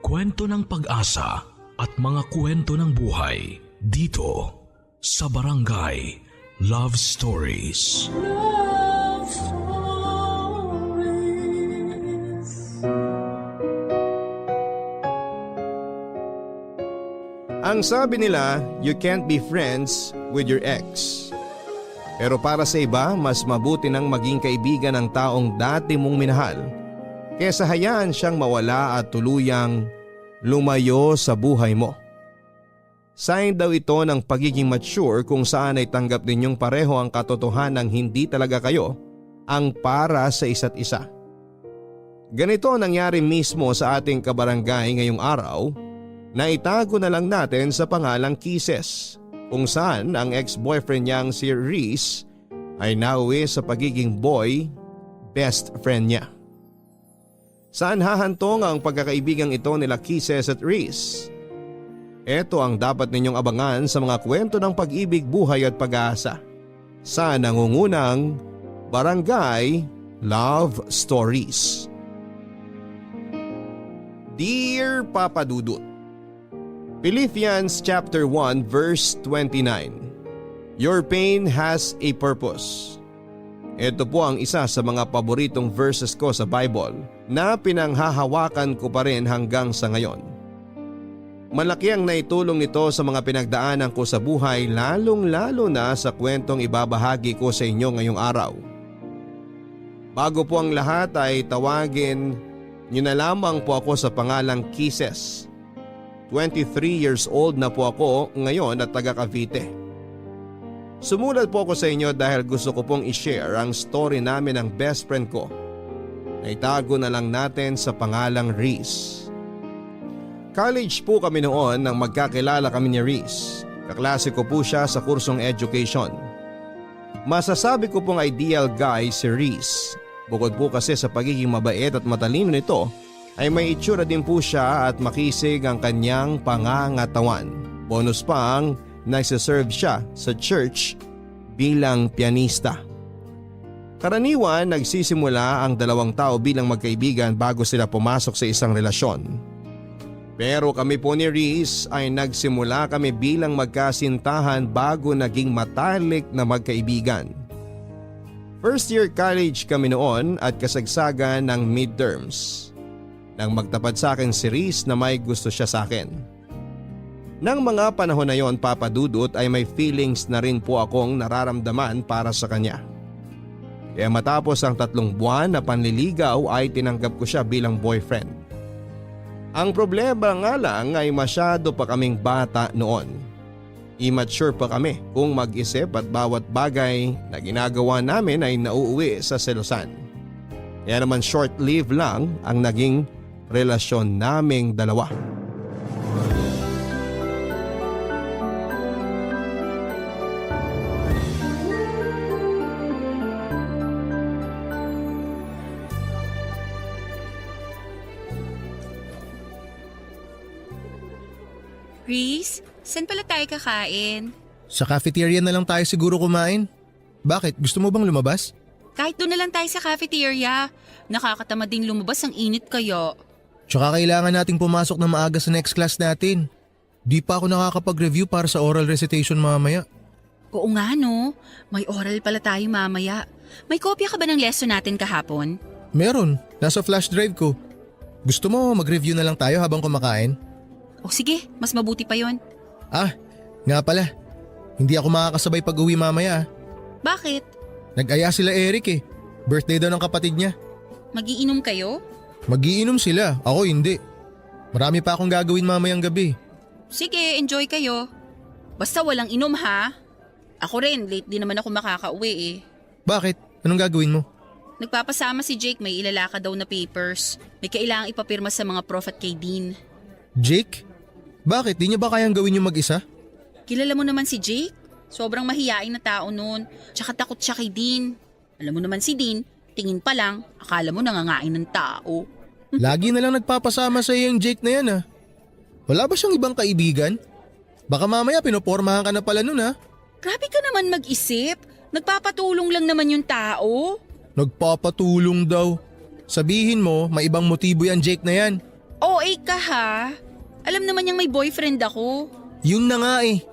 kwento ng pag-asa at mga kwento ng buhay dito sa Barangay Love Stories. Love Stories. Ang sabi nila, you can't be friends with your ex. Pero para sa iba, mas mabuti nang maging kaibigan ng taong dati mong minahal kesa hayaan siyang mawala at tuluyang lumayo sa buhay mo. Sign daw ito ng pagiging mature kung saan ay tanggap ninyong pareho ang katotohanang hindi talaga kayo ang para sa isa't isa. Ganito ang nangyari mismo sa ating kabarangay ngayong araw na itago na lang natin sa pangalang Kisses, kung saan ang ex-boyfriend niyang si Reese ay nauwi sa pagiging boy best friend niya. Saan hahantong ang pagkakaibigang ito nila Kisses at Reese? Ito ang dapat ninyong abangan sa mga kwento ng pag-ibig, buhay at pag-asa sa nangungunang Barangay Love Stories. Dear Papa Dudut, Philippians chapter 1 verse 29. Your pain has a purpose. Ito po ang isa sa mga paboritong verses ko sa Bible na pinanghahawakan ko pa rin hanggang sa ngayon. Malaki ang naitulong nito sa mga pinagdaanan ko sa buhay, lalong-lalo na sa kwentong ibabahagi ko sa inyo ngayong araw. Bago po ang lahat ay tawagin niyo na lamang po ako sa pangalang Kisses. 23 years old na po ako ngayon at taga Cavite. Sumulat po ako sa inyo dahil gusto ko pong i-share ang story namin ng best friend ko na itago na lang natin sa pangalang Reese. College po kami noon nang magkakilala kami ni Reese. Kaklase ko po siya sa kursong education. Masasabi ko pong ideal guy si Reese. Bukod po kasi sa pagiging mabait at matalino nito, ay may itsura din po siya at makisig ang kanyang pangangatawan. Bonus pa ang nagsiserve siya sa church bilang pianista. Karaniwan nagsisimula ang dalawang tao bilang magkaibigan bago sila pumasok sa isang relasyon. Pero kami po ni Reese ay nagsimula kami bilang magkasintahan bago naging matalik na magkaibigan. First year college kami noon at kasagsagan ng midterms. Nang magtapat sa akin si Reese na may gusto siya sa akin. Nang mga panahon na yon, Papa Dudut, ay may feelings na rin po akong nararamdaman para sa kanya. Kaya matapos ang 3 buwan na panliligaw ay tinanggap ko siya bilang boyfriend. Ang problema nga lang ay masyado pa kaming bata noon. Immature pa kami kung mag-isip at bawat bagay na ginagawa namin ay nauuwi sa selosan. Kaya naman short-lived lang ang naging relasyon naming dalawa. Reese, saan pala tayo kakain? Sa cafeteria na lang tayo siguro kumain. Bakit? Gusto mo bang lumabas? Kahit doon na lang tayo sa cafeteria. Nakakatamad ding lumabas, ang init kaya. Tsaka kailangan nating pumasok na maaga sa next class natin. Di pa ako nakakapag-review para sa oral recitation mamaya. Oo nga no, may oral pala tayo mamaya. May kopya ka ba ng lesson natin kahapon? Meron, nasa flash drive ko. Gusto mo mag-review na lang tayo habang kumakain? O sige, mas mabuti pa yon. Ah, nga pala. Hindi ako makakasabay pag-uwi mamaya. Bakit? Nag-aya sila Eric eh. Birthday daw ng kapatid niya. Magiinom kayo? Magiinom sila, ako hindi. Marami pa akong gagawin mamayang gabi. Sige, enjoy kayo. Basta walang inom ha. Ako rin, late din naman ako makakauwi eh. Bakit? Anong gagawin mo? Nagpapasama si Jake, may ilalaka daw na papers. May kailangang ipapirma sa mga prof at kay Dean. Jake? Bakit? Di niya ba kayang gawin yung mag-isa? Kilala mo naman si Jake? Sobrang mahiyain na tao noon. Tsaka takot siya kay Dean. Alam mo naman si Dean, tingin pa lang, akala mo nangangain ng tao. Lagi na lang nagpapasama sa yung Jake na yan ah. Wala ba siyang ibang kaibigan? Baka mamaya pinopormahan ka na pala nun ah. Grabe ka naman mag-isip. Nagpapatulong lang naman yung tao. Nagpapatulong daw. Sabihin mo, may ibang motibo yan Jake na yan. OA ka ha? Alam naman niyang may boyfriend ako. Yun na nga eh.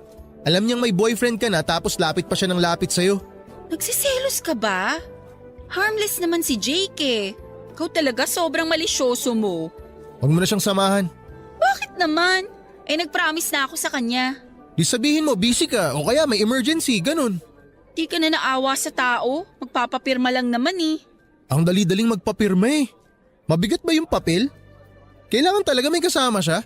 Alam niyang may boyfriend ka na tapos lapit pa siya ng lapit sa'yo. Nagsiselos ka ba? Harmless naman si Jake eh. Ikaw talaga sobrang malisyoso mo. Huwag mo na siyang samahan. Bakit naman? Nagpromise na ako sa kanya. Di sabihin mo busy ka o kaya may emergency, ganun. Di ka na naawa sa tao. Magpapapirma lang naman eh. Ang dali-daling magpapirma eh. Mabigat ba yung papel? Kailangan talaga may kasama siya?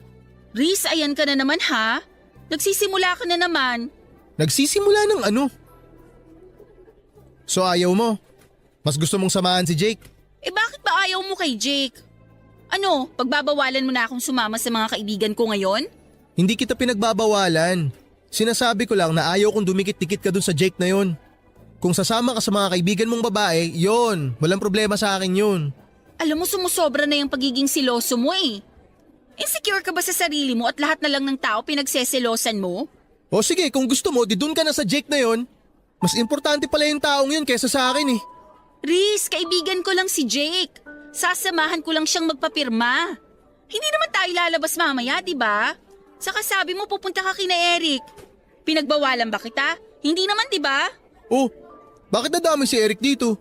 Riz, ayan ka na naman ha? Nagsisimula ka na naman. Nagsisimula ng ano? So ayaw mo? Mas gusto mong samahan si Jake? Bakit ba ayaw mo kay Jake? Ano, pagbabawalan mo na akong sumama sa mga kaibigan ko ngayon? Hindi kita pinagbabawalan. Sinasabi ko lang na ayaw kong dumikit-dikit ka dun sa Jake na yon. Kung sasama ka sa mga kaibigan mong babae, yon, walang problema sa akin yun. Alam mo, sumusobra na yung pagiging siloso mo eh. Insecure ka ba sa sarili mo at lahat na lang ng tao pinagseselosan mo? O sige, kung gusto mo, di dun ka na sa Jake na yon. Mas importante pala yung taong yun kaysa sa akin eh. Riz, kaibigan ko lang si Jake. Sasamahan ko lang siyang magpapirma. Hindi naman tayo lalabas mamaya, di ba? Saka sabi mo pupunta ka kina Eric. Pinagbawalan ba kita? Hindi naman, di ba? Oh, bakit nadami si Eric dito?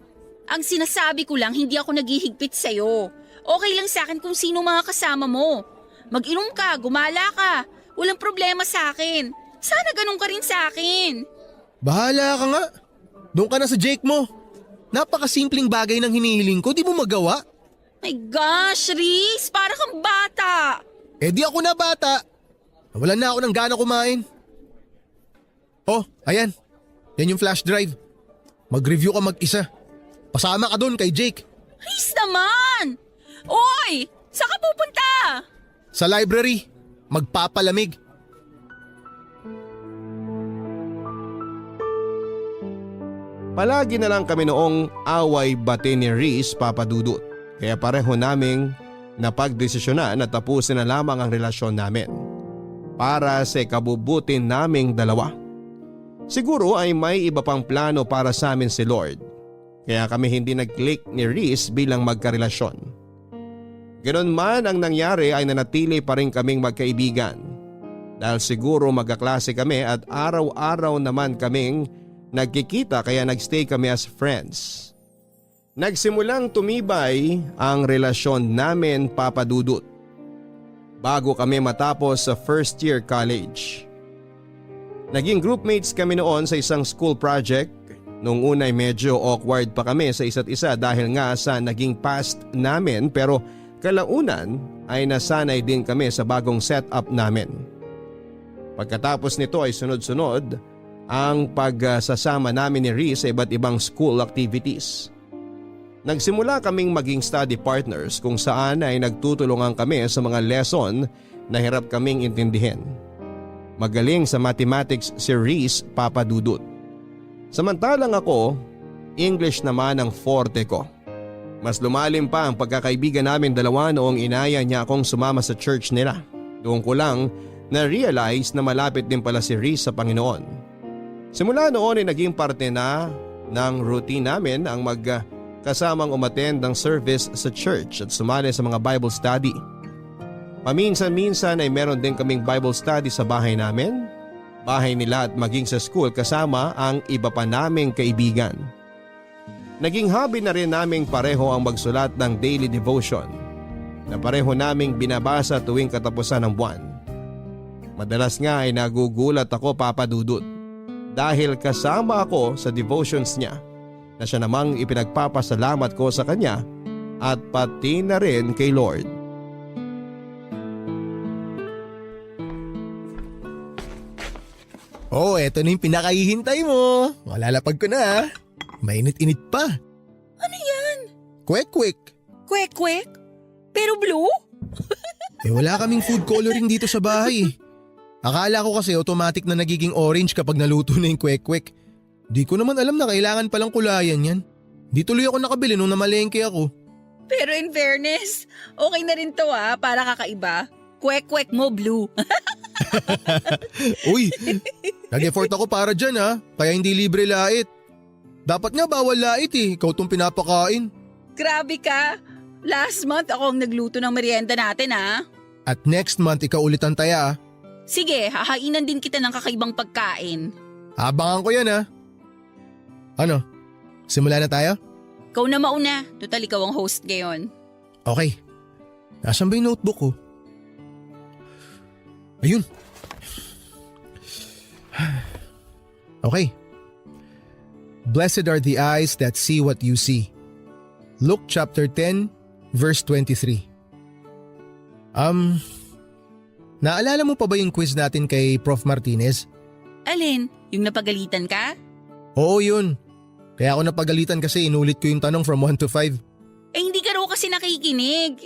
Ang sinasabi ko lang, hindi ako naghihigpit sa'yo. Okay lang sa akin kung sino mga kasama mo. Mag-inom ka, gumala ka. Walang problema sa akin. Sana ganun ka rin sa akin. Bahala ka nga. Doon ka na sa Jake mo. Napakasimpleng bagay ng hinihiling ko, di mo magawa? My gosh, Riz, para kang bata. Di ako na bata. Nawalan na ako ng gana kumain. Oh, ayan. Yan yung flash drive. Mag-review ka mag-isa. Pasama ka doon kay Jake. Riz naman! Oy! Saan ka pupunta? Sa library. Magpapalamig. Palagi na lang kami noong away bate ni Riz, Papa Dudut. Kaya pareho naming napagdesisyonan na tapusin na lamang ang relasyon namin. Para sa kabubuti naming dalawa. Siguro ay may iba pang plano para sa amin si Lord. Kaya kami hindi nag-click ni Riz bilang magkarelasyon. Ganon man ang nangyari ay nanatili pa rin kaming magkaibigan. Dahil siguro magkaklase kami at araw-araw naman kaming nagkikita kaya nagstay kami as friends. Nagsimulang tumibay ang relasyon namin, Papa Dudut. Bago kami matapos sa first year college. Naging groupmates kami noon sa isang school project. Nung unay medyo awkward pa kami sa isa't isa dahil nga sa naging past namin pero kalaunan ay nasanay din kami sa bagong setup namin. Pagkatapos nito ay sunod-sunod ang pagsasama namin ni Riz sa iba't ibang school activities. Nagsimula kaming maging study partners kung saan ay nagtutulungan kami sa mga lesson na hirap kaming intindihin. Magaling sa mathematics si Riz, Papa Dudut. Samantalang ako, English naman ang forte ko. Mas lumalim pa ang pagkakaibigan namin dalawa noong inaya niya akong sumama sa church nila. Doon ko lang na-realize na malapit din pala si Riz sa Panginoon. Simula noon ay naging parte na ng routine namin ang magkasamang umattend ng service sa church at sumali sa mga Bible study. Paminsan-minsan ay meron din kaming Bible study sa bahay namin, bahay nila at maging sa school kasama ang iba pa naming kaibigan. Naging hobby na rin naming pareho ang magsulat ng daily devotion na pareho naming binabasa tuwing katapusan ng buwan. Madalas nga ay nagugulat ako, Papa Dudut, dahil kasama ako sa devotions niya na siya namang ipinagpapasalamat ko sa kanya at pati na rin kay Lord. Oh, eto na yung pinakahihintay mo. Malalapag ko na. Mainit-init pa. Ano yan? Kwek-kwek. Kwek-kwek? Pero blue? Wala kaming food coloring dito sa bahay. Akala ko kasi automatic na nagiging orange kapag naluto na yung kwek-kwek. Di ko naman alam na kailangan palang kulayan yan. Di tuloy ako nakabili nung namalengke ako. Pero in fairness, okay na rin to para kakaiba. Kwek-kwek mo blue. Uy, nag-effort ako para dyan kaya hindi libre lait. Dapat nga bawal lait ikaw tong pinapakain. Grabe ka. Last month ako ang nagluto ng merienda natin At next month ikaw ulit ang taya ah. Sige, hahainan din kita ng kakaibang pagkain. Abangan ko yan ah. Ano? Simula na tayo? Ikaw na mauna, total ikaw ang host ngayon. Okay. Nasaan ba yung notebook ko? Ayun. Okay. Blessed are the eyes that see what you see. Luke chapter 10 verse 23. Naalala mo pa ba yung quiz natin kay Prof. Martinez? Alin, yung napagalitan ka? Oo yun. Kaya ako napagalitan kasi inulit ko yung tanong from 1 to 5. Eh hindi ka raw kasi nakikinig.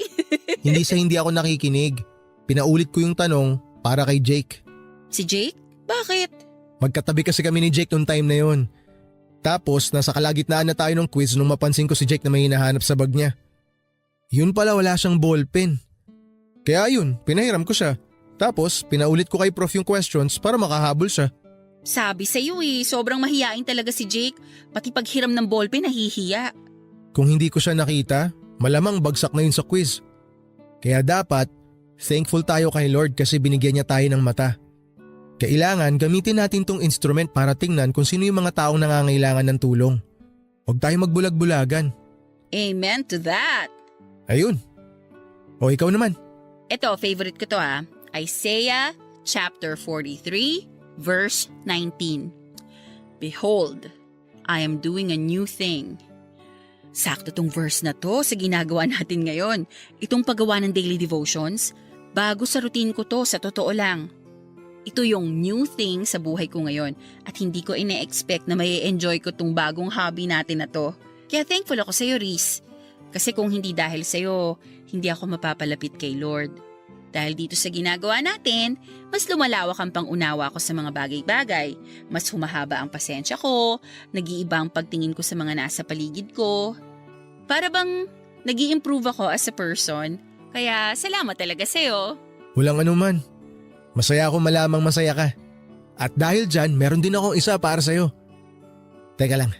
Hindi ako nakikinig. Pinaulit ko yung tanong para kay Jake. Si Jake? Bakit? Magkatabi kasi kami ni Jake nung time na yun. Tapos nasa kalagitnaan na tayo ng quiz nung mapansin ko si Jake na may hinahanap sa bag niya. Yun pala wala siyang ballpen. Kaya yun, pinahiram ko siya. Tapos pinaulit ko kay Prof yung questions para makahabol siya. Sabi sa'yo sobrang mahiyain talaga si Jake. Pati paghiram ng ballpen nahihiya. Kung hindi ko siya nakita, malamang bagsak na yun sa quiz. Kaya dapat, thankful tayo kay Lord kasi binigyan niya tayo ng mata. Kailangan gamitin natin tong instrument para tingnan kung sino yung mga taong nangangailangan ng tulong. Huwag tayo magbulag-bulagan. Amen to that. Ayun. O ikaw naman. Ito, favorite ko to Isaiah chapter 43 verse 19. Behold, I am doing a new thing. Sakto tong verse na to sa ginagawa natin ngayon. Itong paggawa ng daily devotions, bago sa routine ko to, sa totoo lang. Ito yung new thing sa buhay ko ngayon at hindi ko ine-expect na may enjoy ko tong bagong hobby natin na to. Kaya thankful ako sa'yo, Reese. Kasi kung hindi dahil sa'yo, hindi ako mapapalapit kay Lord. Dahil dito sa ginagawa natin, mas lumalawak ang pangunawa ko sa mga bagay-bagay. Mas humahaba ang pasensya ko, nag-iiba ang pagtingin ko sa mga nasa paligid ko. Para bang nag-i-improve ako as a person. Kaya salamat talaga sa'yo. Walang anuman. Masaya ako malamang masaya ka. At dahil dyan, meron din akong isa para sa'yo. Teka lang,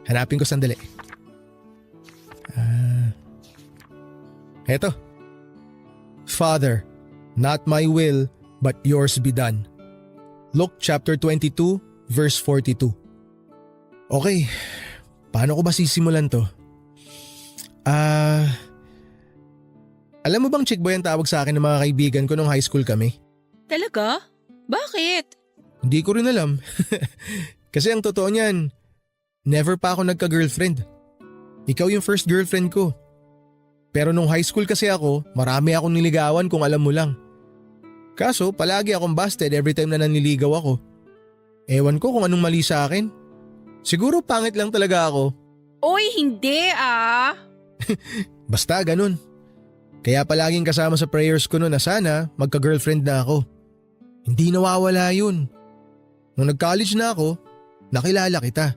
hanapin ko sandali. Eto. Father, not my will, but yours be done. Luke chapter 22, verse 42. Okay, paano ko ba sisimulan to? Alam mo bang chick boy ang tawag sa akin ng mga kaibigan ko nung high school kami? Talaga? Bakit? Hindi ko rin alam. Kasi ang totoo niyan, never pa ako nagka-girlfriend. Ikaw yung first girlfriend ko. Pero nung high school kasi ako, marami akong niligawan kung alam mo lang. Kaso palagi akong busted every time na nanliligaw ako. Ewan ko kung anong mali sa akin. Siguro pangit lang talaga ako. Oy, hindi Basta ganun. Kaya palaging kasama sa prayers ko noon na sana magka-girlfriend na ako. Hindi nawawala yun. Nung nag-college na ako, nakilala kita.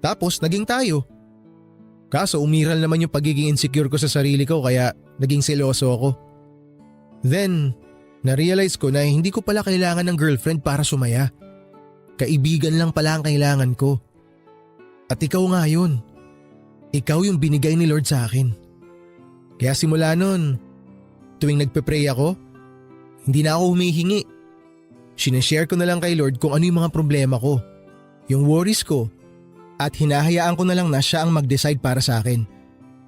Tapos naging tayo. Kaso umiral naman yung pagiging insecure ko sa sarili ko kaya naging seloso ako. Then, na-realize ko na hindi ko pala kailangan ng girlfriend para sumaya. Kaibigan lang pala ang kailangan ko. At ikaw nga yun. Ikaw yung binigay ni Lord sa akin. Kaya simula nun, tuwing nagpe-pray ako, hindi na ako humihingi. Sinashare ko na lang kay Lord kung ano yung mga problema ko, yung worries ko, at hinahayaan ko na lang na siya ang mag-decide para sa akin.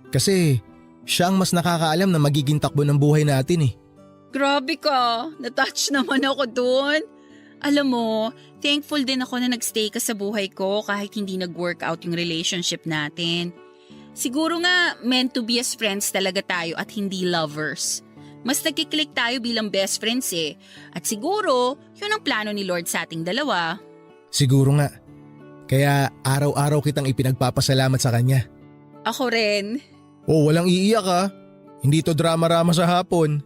Kasi siya ang mas nakakaalam na magiging takbo ng buhay natin eh. Grabe ka, natouch naman ako dun. Alam mo, thankful din ako na nagstay ka sa buhay ko kahit hindi nag-work out yung relationship natin. Siguro nga meant to be as friends talaga tayo at hindi lovers. Mas nagkiklik tayo bilang best friends eh. At siguro, yun ang plano ni Lord sa ating dalawa. Siguro nga. Kaya araw-araw kitang ipinagpapasalamat sa kanya. Ako rin. Oh, walang iiyak ah. Hindi to drama-rama sa hapon.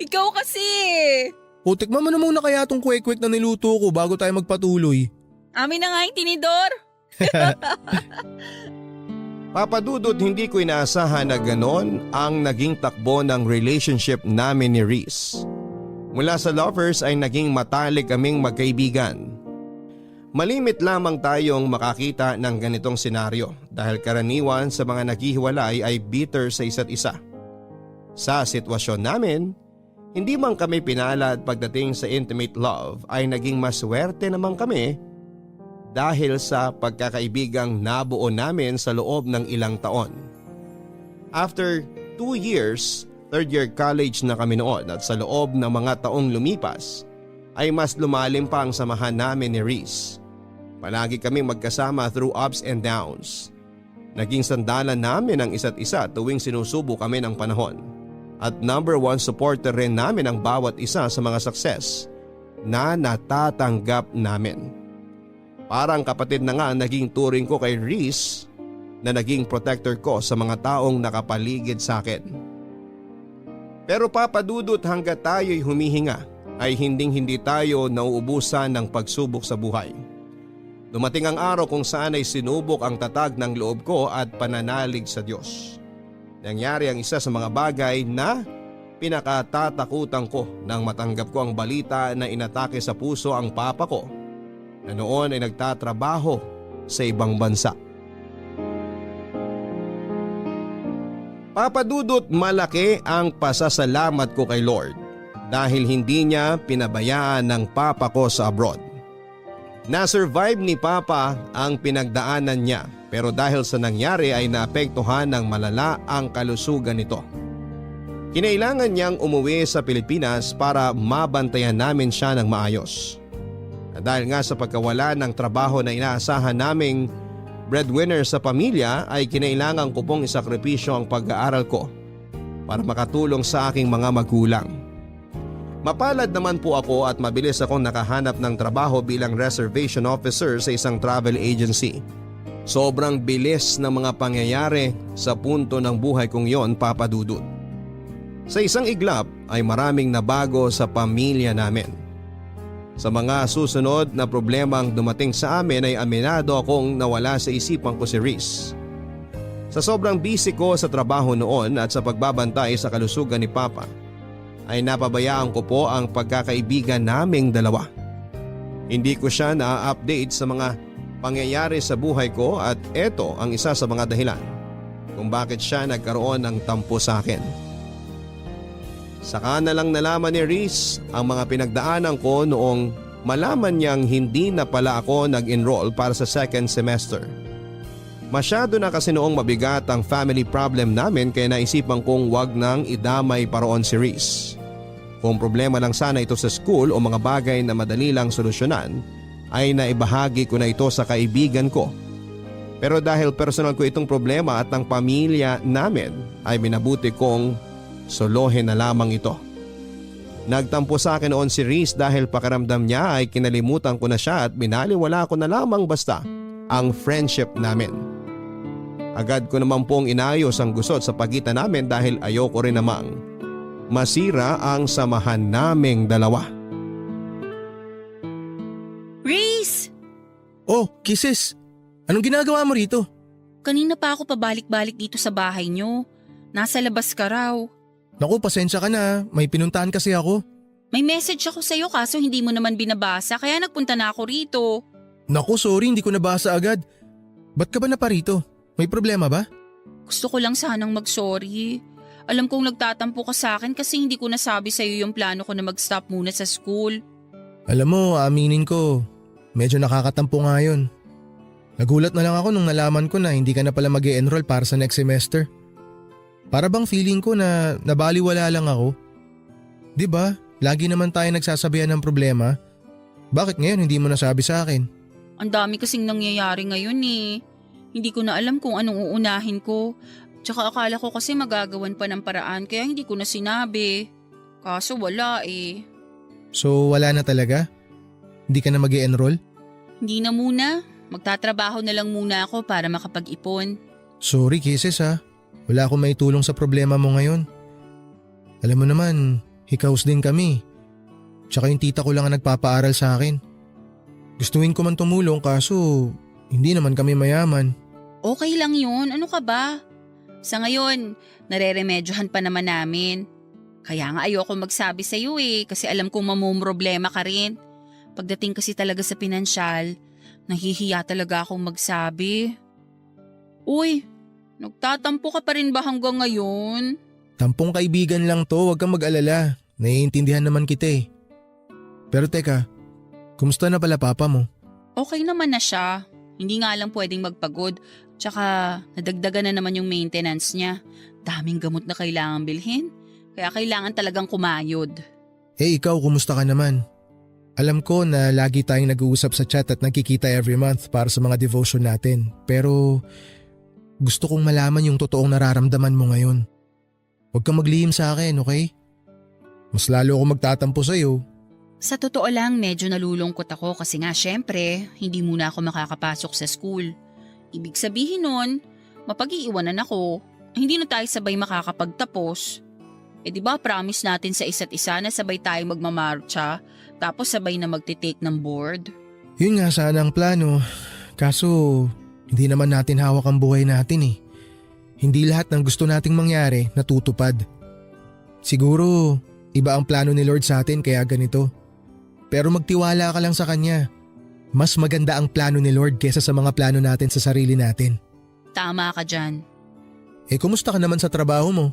Ikaw kasi. O tikman mo na muna kaya tong kwek-kwek na niluto ko bago tayo magpatuloy. Amin na nga yung tinidor. Papadudot, hindi ko inaasahan na ganon ang naging takbo ng relationship namin ni Reese. Mula sa lovers ay naging matalik kaming magkaibigan. Malimit lamang tayong makakita ng ganitong senaryo dahil karaniwan sa mga naghihiwalay ay bitter sa isa't isa. Sa sitwasyon namin, hindi man kami pinalad pagdating sa intimate love ay naging maswerte naman kami dahil sa pagkakaibigang nabuo namin sa loob ng ilang taon. After 2 years, third year college na kami noon at sa loob ng mga taong lumipas ay mas lumalim pa ang samahan namin ni Reese. Palagi kami magkasama through ups and downs. Naging sandalan namin ang isa't isa tuwing sinusubo kami ng panahon. At number 1 supporter rin namin ang bawat isa sa mga success na natatanggap namin. Parang kapatid na nga ang naging turing ko kay Reese na naging protector ko sa mga taong nakapaligid sa akin. Pero Papa Dudut, hanggat tayo'y humihinga ay hindi tayo nauubusan ng pagsubok sa buhay. Dumating ang araw kung saan ay sinubok ang tatag ng loob ko at pananalig sa Diyos. Nangyari ang isa sa mga bagay na pinakatatakutan ko nang matanggap ko ang balita na inatake sa puso ang papa ko na noon ay nagtatrabaho sa ibang bansa. Papa Dudut, malaki ang pasasalamat ko kay Lord dahil hindi niya pinabayaan ng papa ko sa abroad. Na-survive ni Papa ang pinagdaanan niya pero dahil sa nangyari ay naapektuhan ng malala ang kalusugan nito. Kinailangan niyang umuwi sa Pilipinas para mabantayan namin siya ng maayos. At dahil nga sa pagkawala ng trabaho na inaasahan naming breadwinner sa pamilya ay kinailangan ko pong isakripisyo ang pag-aaral ko para makatulong sa aking mga magulang. Mapalad naman po ako at mabilis akong nakahanap ng trabaho bilang reservation officer sa isang travel agency. Sobrang bilis ng mga pangyayari sa punto ng buhay kong yon, Papa Dudut. Sa isang iglap ay maraming nabago sa pamilya namin. Sa mga susunod na problemang dumating sa amin ay aminado akong nawala sa isipan ko si Reese. Sa sobrang busy ko sa trabaho noon at sa pagbabantay sa kalusugan ni Papa, ay napabayaan ko po ang pagkakaibigan naming dalawa. Hindi ko siya na-update sa mga pangyayari sa buhay ko at eto ang isa sa mga dahilan kung bakit siya nagkaroon ng tampo sa akin. Saka na lang nalaman ni Reese ang mga pinagdaanan ko noong malaman niyang hindi na pala ako nag-enroll para sa second semester. Masyado na kasi noong mabigat ang family problem namin kaya naisipan kong wag nang idamay pa roon si Reese. Kung problema lang sana ito sa school o mga bagay na madali lang solusyonan, ay naibahagi ko na ito sa kaibigan ko. Pero dahil personal ko itong problema at ng pamilya namin, ay minabuti kong solohin na lamang ito. Nagtampo sa akin noon si Reese dahil pakiramdam niya ay kinalimutan ko na siya at binaliwala ko na lamang basta ang friendship namin. Agad ko naman pong inayos ang gusot sa pagitan namin dahil ayoko rin namang masira ang samahan naming dalawa. Reese! Oh, Kisses! Anong ginagawa mo rito? Kanina pa ako pabalik-balik dito sa bahay niyo. Nasa labas ka raw. Naku, pasensya ka na. May pinuntahan kasi ako. May message ako sa'yo kaso hindi mo naman binabasa kaya nagpunta na ako rito. Naku, sorry, hindi ko nabasa agad. Ba't ka ba na pa rito? May problema ba? Gusto ko lang sanang mag-sorry. Alam kong nagtatampo ka sa akin kasi hindi ko nasabi sa'yo yung plano ko na mag-stop muna sa school. Alam mo, aminin ko, medyo nakakatampo nga yun. Nagulat na lang ako nung nalaman ko na hindi ka na pala mag-e-enroll para sa next semester. Para bang feeling ko na nabaliwala lang ako. 'Di ba? Lagi naman tayo nagsasabihan ng problema. Bakit ngayon hindi mo nasabi sa akin? Ang dami kasing nangyayari ngayon eh. Hindi ko na alam kung anong uunahin ko. Tsaka akala ko kasi magagawan pa ng paraan kaya hindi ko na sinabi. Kaso wala eh. So wala na talaga? Hindi ka na mag-e-enroll? Hindi na muna. Magtatrabaho na lang muna ako para makapag-ipon. Sorry Kisses ha. Wala akong maitulong sa problema mo ngayon. Alam mo naman, hikaos din kami. Tsaka yung tita ko lang ang nagpapaaral sa akin. Gustuin ko man tumulong kaso hindi naman kami mayaman. Okay lang yun. Ano ka ba? Sa ngayon, nareremedyohan pa naman namin. Kaya nga ayoko magsabi sa iyo eh kasi alam kong mamumroblema ka rin. Pagdating kasi talaga sa pinansyal, nahihiya talaga akong magsabi. Uy, nagtatampo ka pa rin ba hanggang ngayon? Tampong kaibigan lang to, huwag kang mag-alala. Naiintindihan naman kita eh. Pero teka, kumusta na pala papa mo? Okay naman na siya. Hindi nga lang pwedeng magpagod. Tsaka nadagdagan na naman yung maintenance niya. Daming gamot na kailangan bilhin. Kaya kailangan talagang kumayod. Eh ikaw, kumusta ka naman? Alam ko na lagi tayong nag-uusap sa chat at nagkikita every month para sa mga devotion natin. Pero gusto kong malaman yung totoong nararamdaman mo ngayon. Huwag kang maglihim sa akin, okay? Mas lalo ako magtatampo sa'yo. Sa totoo lang, medyo nalulungkot ako kasi nga syempre, hindi muna ako makakapasok sa school. Ibig sabihin nun, mapag-iiwanan ako. Hindi na tayo sabay makakapagtapos. Eh di ba promise natin sa isa't isa na sabay tayong magmamarcha, tapos sabay na magtitake ng board? Yun nga sana ang plano. Kaso, hindi naman natin hawak ang buhay natin eh. Hindi lahat ng gusto nating mangyari natutupad. Siguro, iba ang plano ni Lord sa atin kaya ganito. Pero magtiwala ka lang sa Kanya. Mas maganda ang plano ni Lord kesa sa mga plano natin sa sarili natin. Tama ka dyan. Eh kumusta ka naman sa trabaho mo?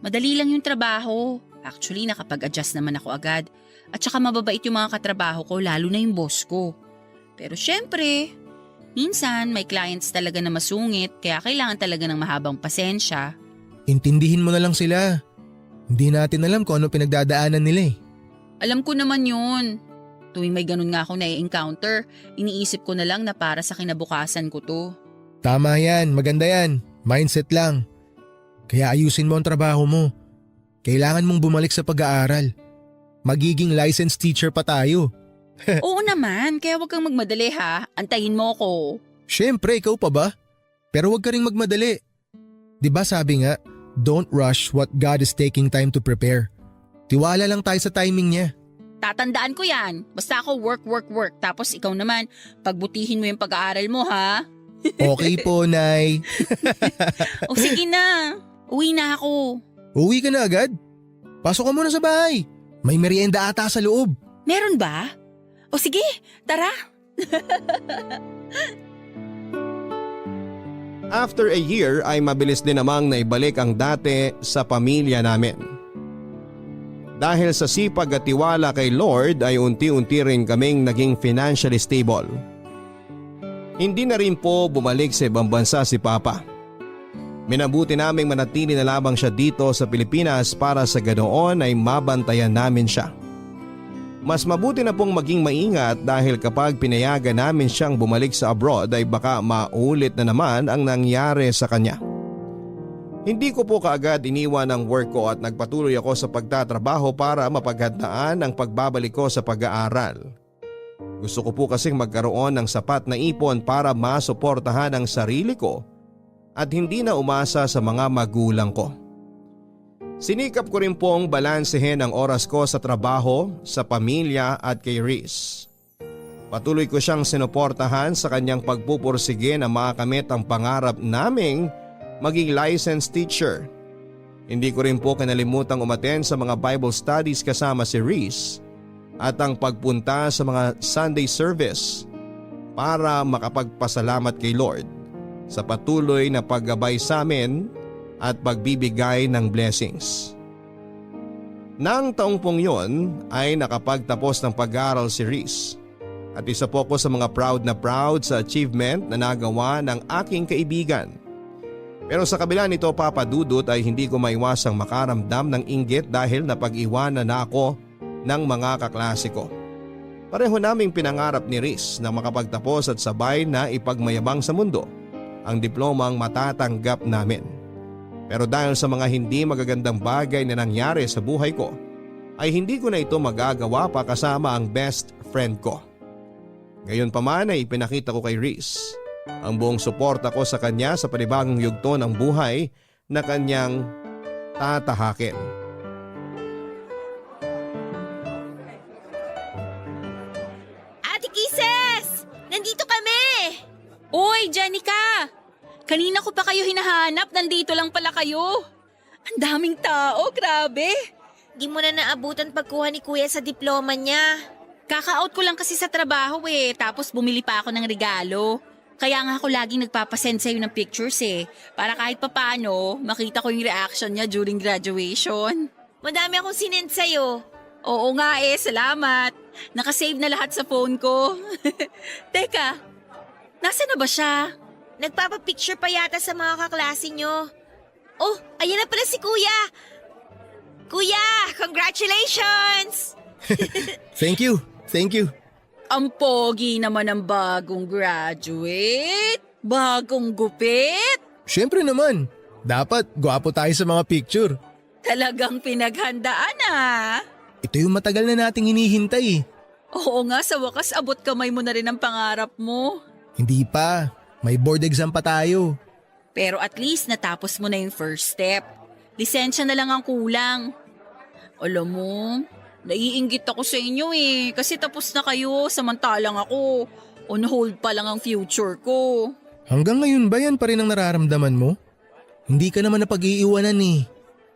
Madali lang yung trabaho. Actually, nakapag-adjust naman ako agad. At saka mababait yung mga katrabaho ko, lalo na yung boss ko. Pero syempre, minsan may clients talaga na masungit kaya kailangan talaga ng mahabang pasensya. Intindihin mo na lang sila. Hindi natin alam kung ano pinagdadaanan nila eh. Alam ko naman yun. Tuwing may ganun nga akong nai-encounter, iniisip ko na lang na para sa kinabukasan ko to. Tama yan, maganda yan. Mindset lang. Kaya ayusin mo ang trabaho mo. Kailangan mong bumalik sa pag-aaral. Magiging licensed teacher pa tayo. Oo naman, kaya wag kang magmadali ha. Antayin mo ko. Siyempre, ikaw pa ba? Pero wag ka ring magmadali. 'Di ba sabi nga, don't rush what God is taking time to prepare. Tiwala lang tayo sa timing niya. Tatandaan ko yan. Basta ako work. Tapos ikaw naman, pagbutihin mo yung pag-aaral mo ha. Okay po, Nay. O sige na, uwi na ako. Uwi ka na agad? Pasok ka muna sa bahay. May merienda ata sa loob. Meron ba? O sige, tara. After a year ay mabilis din namang naibalik ang dati sa pamilya namin. Dahil sa sipag at tiwala kay Lord ay unti-unti rin kaming naging financially stable. Hindi na rin po bumalik sa ibang bansa si Papa. Minabuti naming manatili na lamang siya dito sa Pilipinas para sa ganoon ay mabantayan namin siya. Mas mabuti na pong maging maingat dahil kapag pinayagan namin siyang bumalik sa abroad ay baka maulit na naman ang nangyari sa kanya. Hindi ko po kaagad iniwan ang work ko at nagpatuloy ako sa pagtatrabaho para mapaghandaan ang pagbabalik ko sa pag-aaral. Gusto ko po kasing magkaroon ng sapat na ipon para masuportahan ang sarili ko at hindi na umasa sa mga magulang ko. Sinikap ko rin pong balansehin ang oras ko sa trabaho, sa pamilya at kay Riz. Patuloy ko siyang sinuportahan sa kanyang pagpupursige na makamit ang pangarap naming maging licensed teacher. Hindi ko rin po kinalimutang umattend sa mga Bible studies kasama si Riz at ang pagpunta sa mga Sunday service para makapagpasalamat kay Lord sa patuloy na paggabay sa amin at pagbibigay ng blessings. Nang taong pong yon ay nakapagtapos ng pag-aaral si Riz at isa po ko sa mga proud sa achievement na nagawa ng aking kaibigan. Pero sa kabila nito Papa Dudut ay hindi ko maiwasang makaramdam ng inggit dahil napag-iwanan na ako ng mga kaklase ko. Pareho naming pinangarap ni Riz na makapagtapos at sabay na ipagmayabang sa mundo ang diplomang matatanggap namin. Pero dahil sa mga hindi magagandang bagay na nangyari sa buhay ko ay hindi ko na ito magagawa pa kasama ang best friend ko. Gayunpaman ay ipinakita ko kay Riz ang buong suporta ko sa kanya sa panibagong yugto ng buhay na kanyang tatahakin. Ate Kisses! Nandito kami! Uy, Janica! Kanina ko pa kayo hinahanap, nandito lang pala kayo. Ang daming tao, grabe. Di mo na naabutan pagkuha ni Kuya sa diploma niya. Kaka-out ko lang kasi sa trabaho tapos bumili pa ako ng regalo. Kaya nga ako laging nagpapasend sa'yo ng pictures para kahit papaano makita ko yung reaction niya during graduation. Madami akong sinend sa'yo. Oo nga salamat. Nakasave na lahat sa phone ko. Teka, nasa na ba siya? Nagpapapicture pa yata sa mga kaklase nyo. Oh, ayan na pala si Kuya. Kuya, congratulations! Thank you. Ang pogi naman ng bagong graduate. Bagong gupit. Siyempre naman, dapat gwapo tayo sa mga picture. Talagang pinaghandaan Ito yung matagal na nating hinihintay. Oo nga, sa wakas abot kamay mo na rin ang pangarap mo. Hindi pa, may board exam pa tayo. Pero at least natapos mo na yung first step. Lisensya na lang ang kulang. Alam mo, naiinggit ako sa inyo kasi tapos na kayo samantalang ako. On hold pa lang ang future ko. Hanggang ngayon ba yan pa rin ang nararamdaman mo? Hindi ka naman napag-iiwanan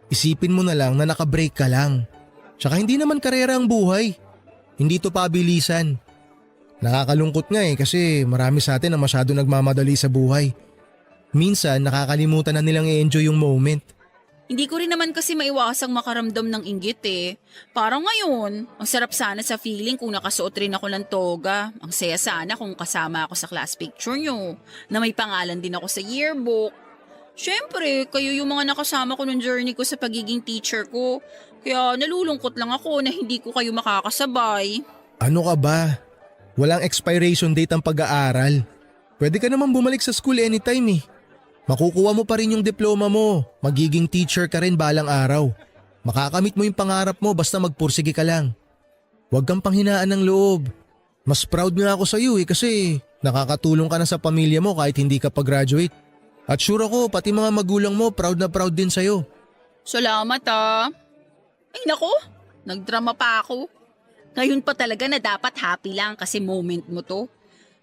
Isipin mo na lang na nakabreak ka lang. Tsaka hindi naman karera ang buhay. Hindi to pabilisan. Nakakalungkot nga kasi marami sa atin na masyado nagmamadali sa buhay. Minsan nakakalimutan na nilang i-enjoy yung moment. Hindi ko rin naman kasi maiwasang makaramdam ng inggit Parang ngayon, ang sarap sana sa feeling kung nakasuot rin ako ng toga. Ang saya sana kung kasama ako sa class picture nyo, na may pangalan din ako sa yearbook. Siyempre, kayo yung mga nakasama ko ng journey ko sa pagiging teacher ko. Kaya nalulungkot lang ako na hindi ko kayo makakasabay. Ano ka ba? Walang expiration date ang pag-aaral. Pwede ka naman bumalik sa school anytime Makukuha mo pa rin yung diploma mo. Magiging teacher ka rin balang araw. Makakamit mo yung pangarap mo basta magpursige ka lang. Huwag kang panghinaan ng loob. Mas proud nga ako sa iyo kasi nakakatulong ka na sa pamilya mo kahit hindi ka pa-graduate. At sure ako pati mga magulang mo proud na proud din sa'yo. Salamat Ay nako, nagdrama pa ako. Ngayon pa talaga na dapat happy lang kasi moment mo to.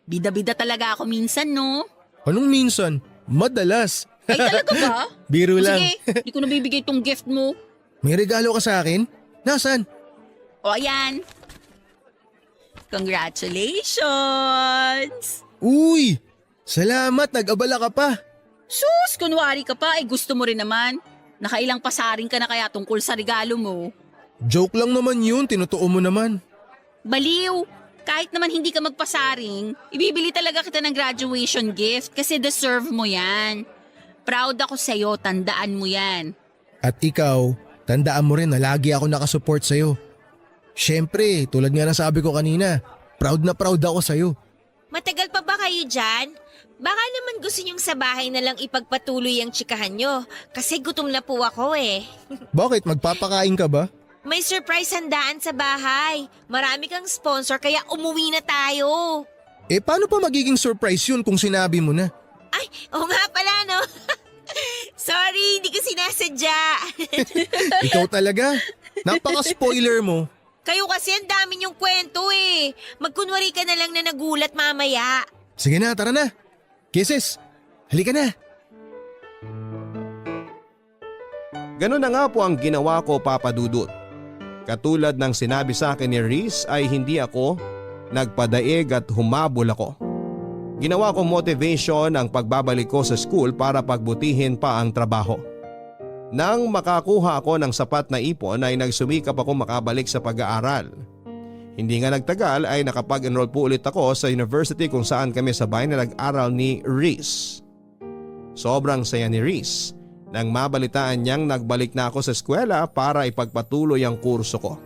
Bida-bida talaga ako minsan no? Anong minsan? Madalas. Ay talaga ba? Biro lang. Sige, di ko nabibigay tong gift mo. May regalo ka sa akin? Nasaan? O ayan. Congratulations! Uy! Salamat, nag-abala ka pa. Sus, kunwari ka pa, gusto mo rin naman. Nakailang pasaring ka na kaya tungkol sa regalo mo. Joke lang naman yun, tinutuo mo naman. Baliw! Kahit naman hindi ka magpasaring, ibibili talaga kita ng graduation gift kasi deserve mo yan. Proud ako sa'yo, tandaan mo yan. At ikaw, tandaan mo rin na lagi ako nakasupport sa'yo. Siyempre, tulad nga ng sabi ko kanina, proud na proud ako sa'yo. Matagal pa ba kayo dyan? Baka naman gusto nyong sa bahay na lang ipagpatuloy ang tsikahan nyo. Kasi gutom na po ako Bakit, magpapakain ka ba? May surprise handaan sa bahay. Marami kang sponsor kaya umuwi na tayo. Paano pa magiging surprise yun kung sinabi mo na? Ay, oo nga pala no. Sorry, hindi ko sinasadya. Ikaw talaga? Napaka-spoiler mo. Kayo kasi ang dami niyong kwento Magkunwari ka na lang na nagulat mamaya. Sige na, tara na. Kisses, halika na. Ganun na nga po ang ginawa ko, Papa Dudut. Katulad ng sinabi sa akin ni Reese ay hindi ako nagpadaig at humabol ako. Ginawa ko motivation ang pagbabalik ko sa school para pagbutihin pa ang trabaho. Nang makakuha ako ng sapat na ipon ay nagsumikap ako makabalik sa pag-aaral. Hindi nga nagtagal ay nakapag-enroll po ulit ako sa university kung saan kami sabay na nag-aral ni Reese. Sobrang saya ni Reese nang mabalitaan niyang nagbalik na ako sa eskwela para ipagpatuloy ang kurso ko.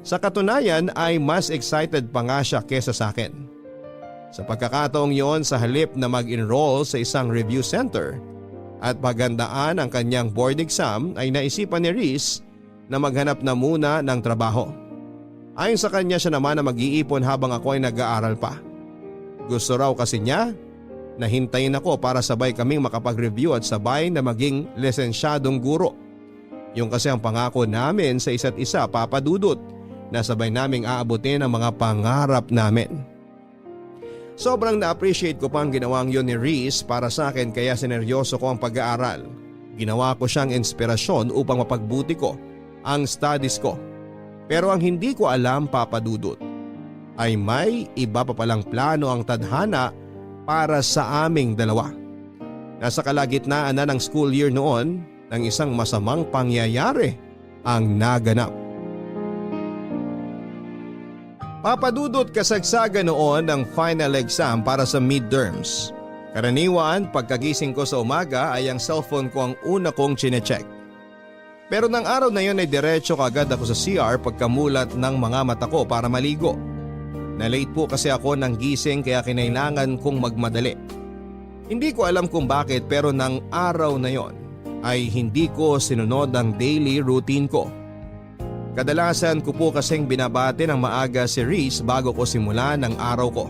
Sa katunayan ay mas excited pa nga siya kesa sa akin. Sa pagkakataong yon, sa halip na mag-enroll sa isang review center at paghandaan ang kanyang board exam ay naisipan ni Reese na maghanap na muna ng trabaho. Ayon sa kanya, siya naman na mag-iipon habang ako ay nag-aaral pa. Gusto raw kasi niya na hintayin ako para sabay kaming makapag-review at sabay na maging lisensyadong guro. Yung kasi ang pangako namin sa isa't isa, Papa Dudut, na sabay naming aabutin ang mga pangarap namin. Sobrang na-appreciate ko pang ginawang yun ni Reese para sa akin kaya sineryoso ko ang pag-aaral. Ginawa ko siyang inspirasyon upang mapagbuti ko ang studies ko. Pero ang hindi ko alam, Papa Dudut, ay may iba pa palang plano ang tadhana para sa aming dalawa. Nasa kalagitnaan na ng school year noon nang isang masamang pangyayari ang naganap. Papadudot kasagsagan noon ng final exam para sa midterms. Karaniwan pagkagising ko sa umaga ay ang cellphone ko ang una kong chinecheck. Pero ng araw na yon ay diretso kagad ako sa CR pagkamulat ng mga mata ko para maligo. Na-late po kasi ako ng gising kaya kinailangan kong magmadali. Hindi ko alam kung bakit pero ng araw na yon ay hindi ko sinunod ang daily routine ko. Kadalasan ko po kasing binabati ng maaga si Reese bago ko simula ng araw ko.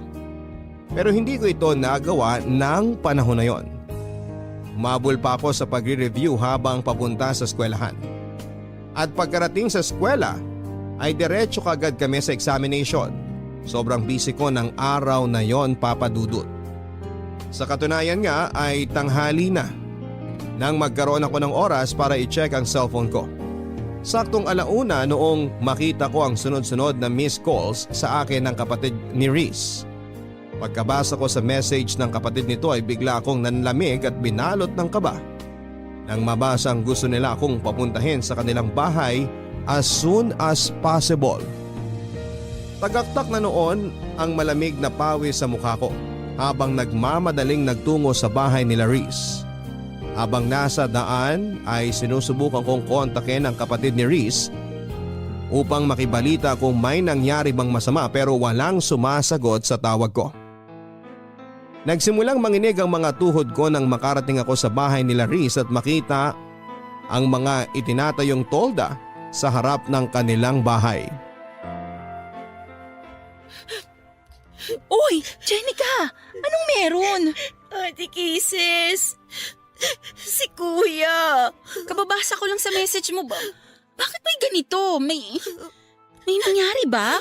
Pero hindi ko ito nagawa ng panahon na yon. Umabol pa ako sa pagre-review habang papunta sa eskwelahan. At pagkarating sa eskwela ay diretso kagad kami sa examination. Sobrang busy ko ng araw na yon, Papa Dudut. Sa katunayan nga ay tanghali na nang magkaroon ako ng oras para i-check ang cellphone ko. Saktong 1:00 noong makita ko ang sunod-sunod na missed calls sa akin ng kapatid ni Reese. Pagkabasa ko sa message ng kapatid nito ay bigla akong nanlamig at binalot ng kaba. Nang mabasa ang gusto nila akong papuntahin sa kanilang bahay as soon as possible. Tagaktak na noon ang malamig na pawis sa mukha ko habang nagmamadaling nagtungo sa bahay nila Reese. Habang nasa daan ay sinusubukan kong kontakin ang kapatid ni Reese upang makibalita kung may nangyari bang masama pero walang sumasagot sa tawag ko. Nagsimulang manginig ang mga tuhod ko nang makarating ako sa bahay nila Reese at makita ang mga itinatayong tolda sa harap ng kanilang bahay. Uy, Jenica! Anong meron? Ate Kisses, si Kuya. Kababasa ko lang sa message mo ba? Bakit may ganito? May nangyari ba?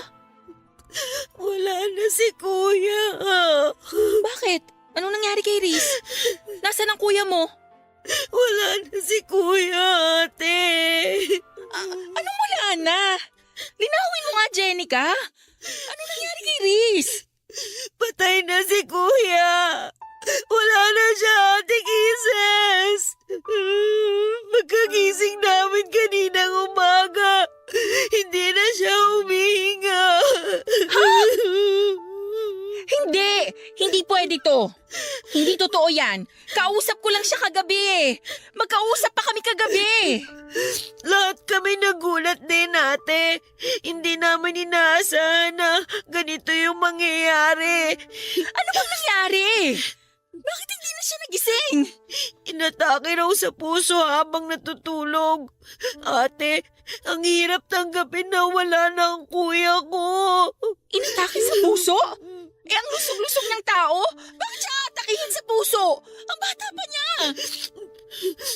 Wala na si Kuya. Bakit? Anong nangyari kay Reese? Nasaan ang kuya mo? Wala na si Kuya, ate. Anong wala na? Linawin mo nga, Jenica. Anong nangyari kay Reese? Patay na si Kuya. Wala na siya, Ate Kisses. Pagkagising namin kaninang umaga, hindi na siya humihinga. Hindi pwede to. Hindi totoo yan. Kausap ko lang siya kagabi eh. Magkausap pa kami kagabi. Lahat kami nagulat din, ate. Hindi namin inaasahan na ganito yung mangyayari. Ano bang nangyari? Bakit hindi na siya nagising? Inatake raw sa puso habang natutulog. Ate, ang hirap tanggapin na wala na ang kuya ko. Inatake sa puso? Eh ang lusog-lusog ng tao? Bakit siya atakihin sa puso? Ang bata pa niya.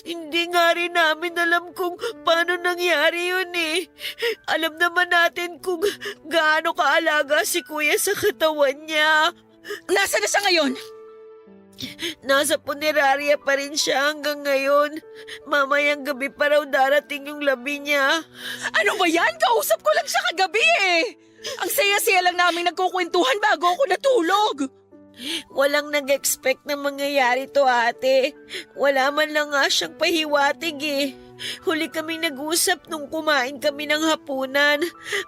Hindi nga rin namin alam kung paano nangyari yun eh. Alam naman natin kung gaano kaalaga si kuya sa katawan niya. Nasaan na siya ngayon? Nasa punerarya pa rin siya hanggang ngayon. Mamayang gabi pa raw darating yung labi niya. Ano ba yan? Kausap ko lang siya kagabi eh. Ang saya-saya lang namin nagkukwentuhan bago ako natulog. Walang nag-expect na mangyayari to, ate. Wala man lang nga siyang pahiwatig eh. Huli kaming nag-usap nung kumain kami ng hapunan.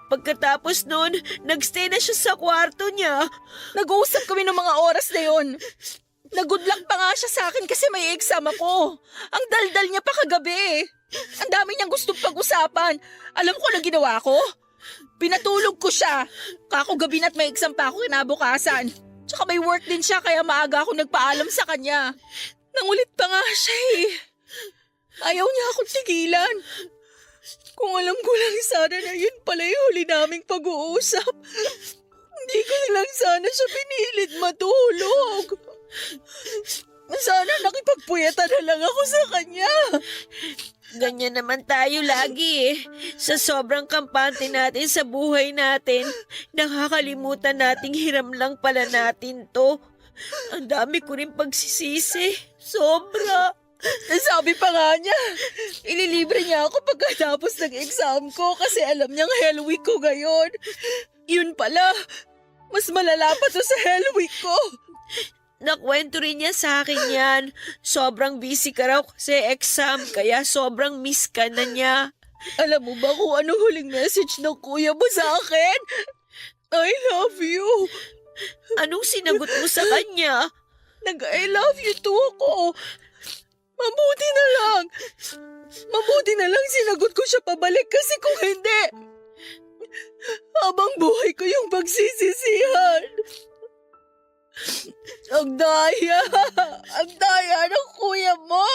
Pagkatapos nun, nagstay na siya sa kwarto niya. Nag-uusap kami ng mga oras na yon. Nag-good luck pa nga siya sa akin kasi may exam ako. Ang daldal niya pa kagabi. Ang dami niyang gustong pag-usapan. Alam ko na ginawa ko? Pinatulog ko siya. Kako gabi na't may exam pa ako kinabukasan. Tsaka may work din siya kaya maaga ako nagpaalam sa kanya. Nangulit pa nga siya eh. Ayaw niya akong tigilan. Kung alam ko lang sana na yun pala yung huli naming pag-uusap. Hindi ko lang sana siya pinilit matulog. Sana nakipagpuyatan na lang ako sa kanya. Ganyan naman tayo lagi eh. Sa sobrang kampante natin sa buhay natin, nakakalimutan nating hiram lang pala natin to. Ang dami ko rin pagsisisi. Sobra. Sabi pa nga niya, ililibre niya ako pagkatapos ng exam ko kasi alam niyang hell week ko ngayon. Yun pala, mas malala pa to sa hell week ko. Nakwento rin niya sa akin yan. Sobrang busy ka raw kasi exam, kaya sobrang miss ka na niya. Alam mo ba kung ano huling message ng kuya mo sa akin? I love you. Anong sinagot mo sa kanya? Nag-I love you too ako. Mabuti na lang sinagot ko siya pabalik kasi kung hindi, habang buhay ko yung pagsisisihan. Ang daya ng kuya mo.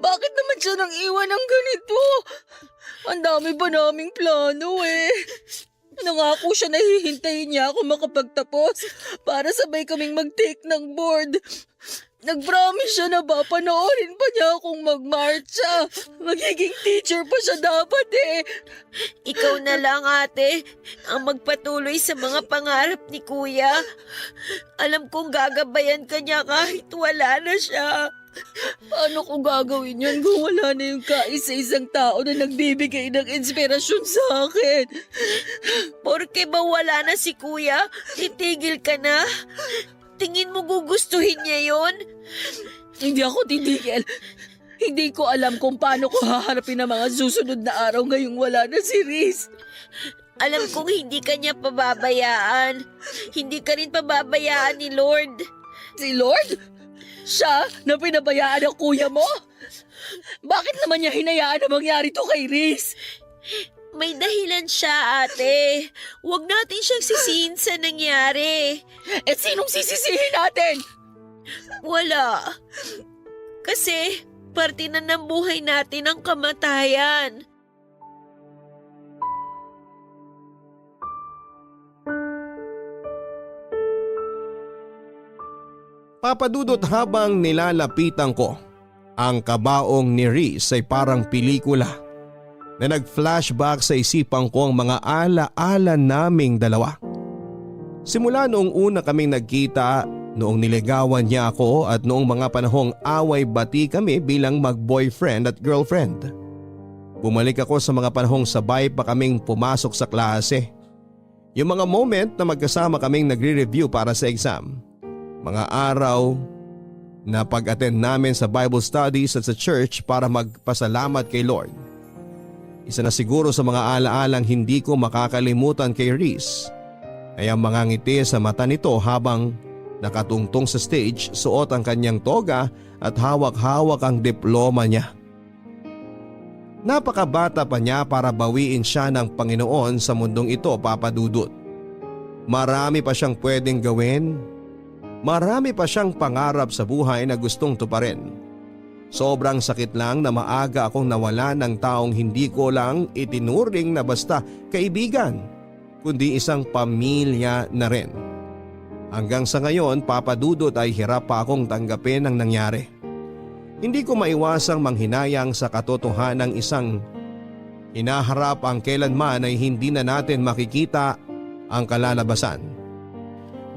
Bakit naman siya nang iwan ng ganito? Ang dami pa naming plano eh. Nangako siya na hihintayin niya ako makapagtapos para sabay kaming mag-take ng board. Nag-promise siya na ba panoorin pa niya akong magmarcha. Magiging teacher pa siya dapat eh. Ikaw na lang, ate, ang magpatuloy sa mga pangarap ni kuya. Alam kong gagabayan ka niya kahit wala na siya. Paano ko gagawin yan kung wala na yung kaisa-isang tao na nagbibigay ng inspirasyon sa akin? Porke ba wala na si kuya, titigil ka na? Tingin mo gugustuhin niya yon? Hindi ako titigil. Hindi ko alam kung paano ko haharapin ang mga susunod na araw ngayong wala na si Riz. Alam kong hindi ka niya pababayaan. Hindi ka rin pababayaan ni Lord. Si Lord? Siya na pinabayaan ang kuya mo? Bakit naman niya hinayaan na mangyari to kay Riz? May dahilan siya, ate. Huwag natin siyang sisihin sa nangyari. Eh sinong sisisihin natin? Wala. Kasi parte na ng buhay natin ang kamatayan. Papadudot habang nilalapitan ko, ang kabaong ni Riz ay parang pelikula na nag-flashback sa isipan ko ang mga ala-ala naming dalawa. Simula noong una kaming nagkita, noong niligawan niya ako at noong mga panahong away-bati kami bilang mag-boyfriend at girlfriend. Bumalik ako sa mga panahong sabay pa kaming pumasok sa klase. Yung mga moment na magkasama kaming nagre-review para sa exam. Mga araw na pag-attend namin sa Bible studies at sa church para magpasalamat kay Lord. Isa na siguro sa mga alaalang hindi ko makakalimutan kay Riz ay ang mga ngiti sa mata nito habang nakatungtong sa stage, suot ang kanyang toga at hawak-hawak ang diploma niya. Napakabata pa niya para bawiin siya ng Panginoon sa mundong ito, Papa Dudut. Marami pa siyang pwedeng gawin. Marami pa siyang pangarap sa buhay na gustong tuparin. Sobrang sakit lang na maaga akong nawala ng taong hindi ko lang itinuring na basta kaibigan, kundi isang pamilya na rin. Hanggang sa ngayon, Papa Dudut, ay hirap pa akong tanggapin ang nangyari. Hindi ko maiwasang manghinayang sa katotohanan ng isang hinaharap ang kailanman ay hindi na natin makikita ang kalalabasan.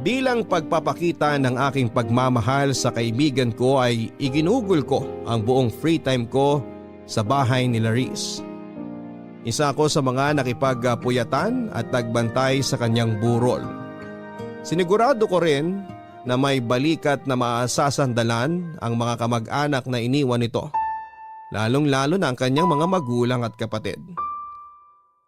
Bilang pagpapakita ng aking pagmamahal sa kaibigan ko ay iginugol ko ang buong free time ko sa bahay ni Riz. Isa ako sa mga nakipagpuyatan at nagbantay sa kanyang burol. Sinigurado ko rin na may balikat na maasasandalan ang mga kamag-anak na iniwan nito, lalong-lalo na ang kanyang mga magulang at kapatid.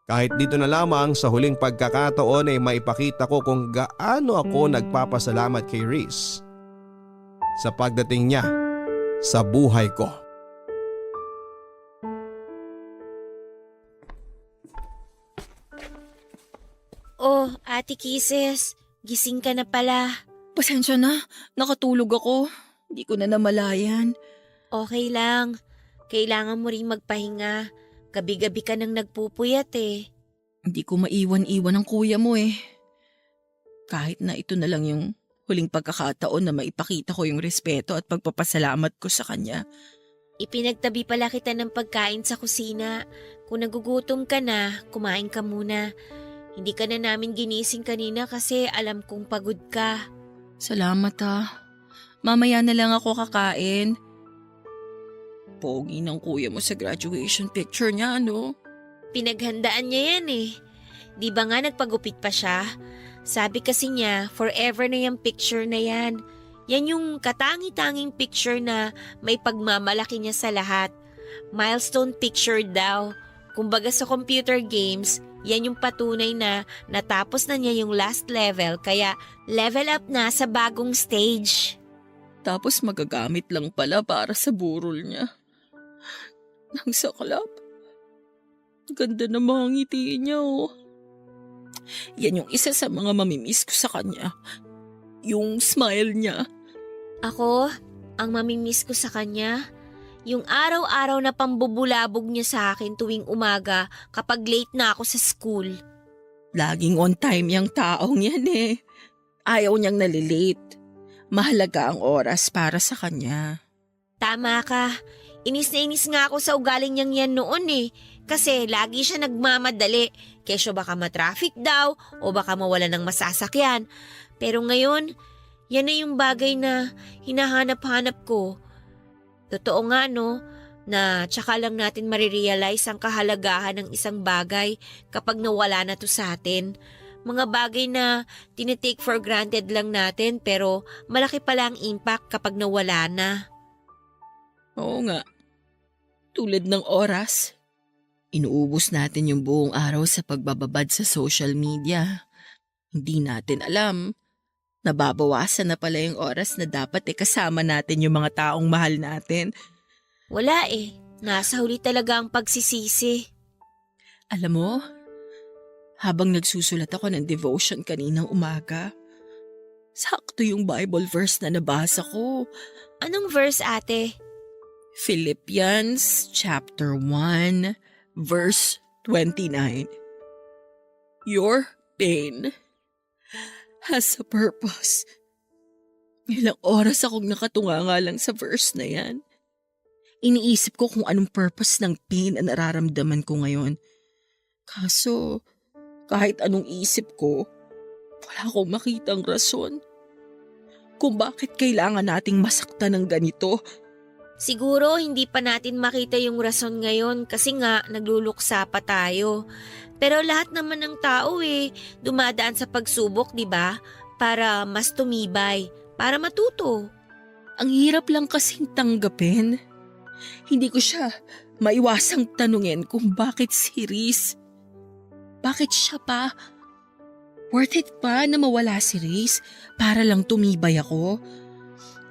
Kahit dito na lamang sa huling pagkakataon ay maipakita ko kung gaano ako nagpapasalamat kay Riz sa pagdating niya sa buhay ko. Oh, Ate Kisses, gising ka na pala. Pasensya na, nakatulog ako. Hindi ko na namalayan. Okay lang. Kailangan mo rin magpahinga. Gabi-gabi ka nang nagpupuyat eh. Hindi ko maiwan-iwan ang kuya mo eh. Kahit na ito na lang yung huling pagkakataon na maipakita ko yung respeto at pagpapasalamat ko sa kanya. Ipinagtabi pala kita ng pagkain sa kusina. Kung nagugutom ka na, kumain ka muna. Hindi ka na namin ginising kanina kasi alam kong pagod ka. Salamat ah. Mamaya na lang ako kakain. Pogi ng kuya mo sa graduation picture niya, ano? Pinaghandaan niya yan eh. Di ba nga nagpagupit pa siya? Sabi kasi niya, forever na yung picture na yan. Yan yung katangi-tanging picture na may pagmamalaki niya sa lahat. Milestone picture daw. Kumbaga sa computer games, yan yung patunay na natapos na niya yung last level kaya level up na sa bagong stage. Tapos magagamit lang pala para sa burol niya. Nang saklap. Ganda ng mga ngiti niya, oh. Yan yung isa sa mga mamimiss ko sa kanya. Yung smile niya. Ako, ang mamimiss ko sa kanya, yung araw-araw na pambubulabog niya sa akin tuwing umaga kapag late na ako sa school. Laging on time yung taong yan eh. Ayaw niyang nalilate. Mahalaga ang oras para sa kanya. Tama ka. Inis na inis nga ako sa ugaling niyang yan noon eh. Kasi lagi siya nagmamadali. Kesyo baka matraffic daw o baka mawala ng masasakyan. Pero ngayon, yan na yung bagay na hinahanap-hanap ko. Totoo nga no, na tsaka lang natin marirealize ang kahalagahan ng isang bagay kapag nawala na to sa atin. Mga bagay na tinitake for granted lang natin pero malaki pala ang impact kapag nawala na. Oo nga. Tulad ng oras. Inuubos natin yung buong araw sa pagbababad sa social media. Hindi natin alam. Nababawasan na pala yung oras na dapat kasama natin yung mga taong mahal natin. Wala eh. Nasa huli talaga ang pagsisisi. Alam mo, habang nagsusulat ako ng devotion kaninang umaga, sakto yung Bible verse na nabasa ko. Anong verse, ate? Philippians chapter 1, verse 29. Your pain has a purpose. Ilang oras akong nakatunganga lang sa verse na yan. Iniisip ko kung anong purpose ng pain na nararamdaman ko ngayon. Kaso, kahit anong isip ko, wala akong makitang rason kung bakit kailangan nating masaktan ng ganito. Siguro hindi pa natin makita yung rason ngayon kasi nga nagluluksa pa tayo. Pero lahat naman ng tao dumadaan sa pagsubok, di ba? Para mas tumibay, para matuto. Ang hirap lang kasing tanggapin. Hindi ko siya maiwasang tanungin kung bakit si Riz. Bakit siya pa? Worth it pa na mawala si Riz para lang tumibay ako?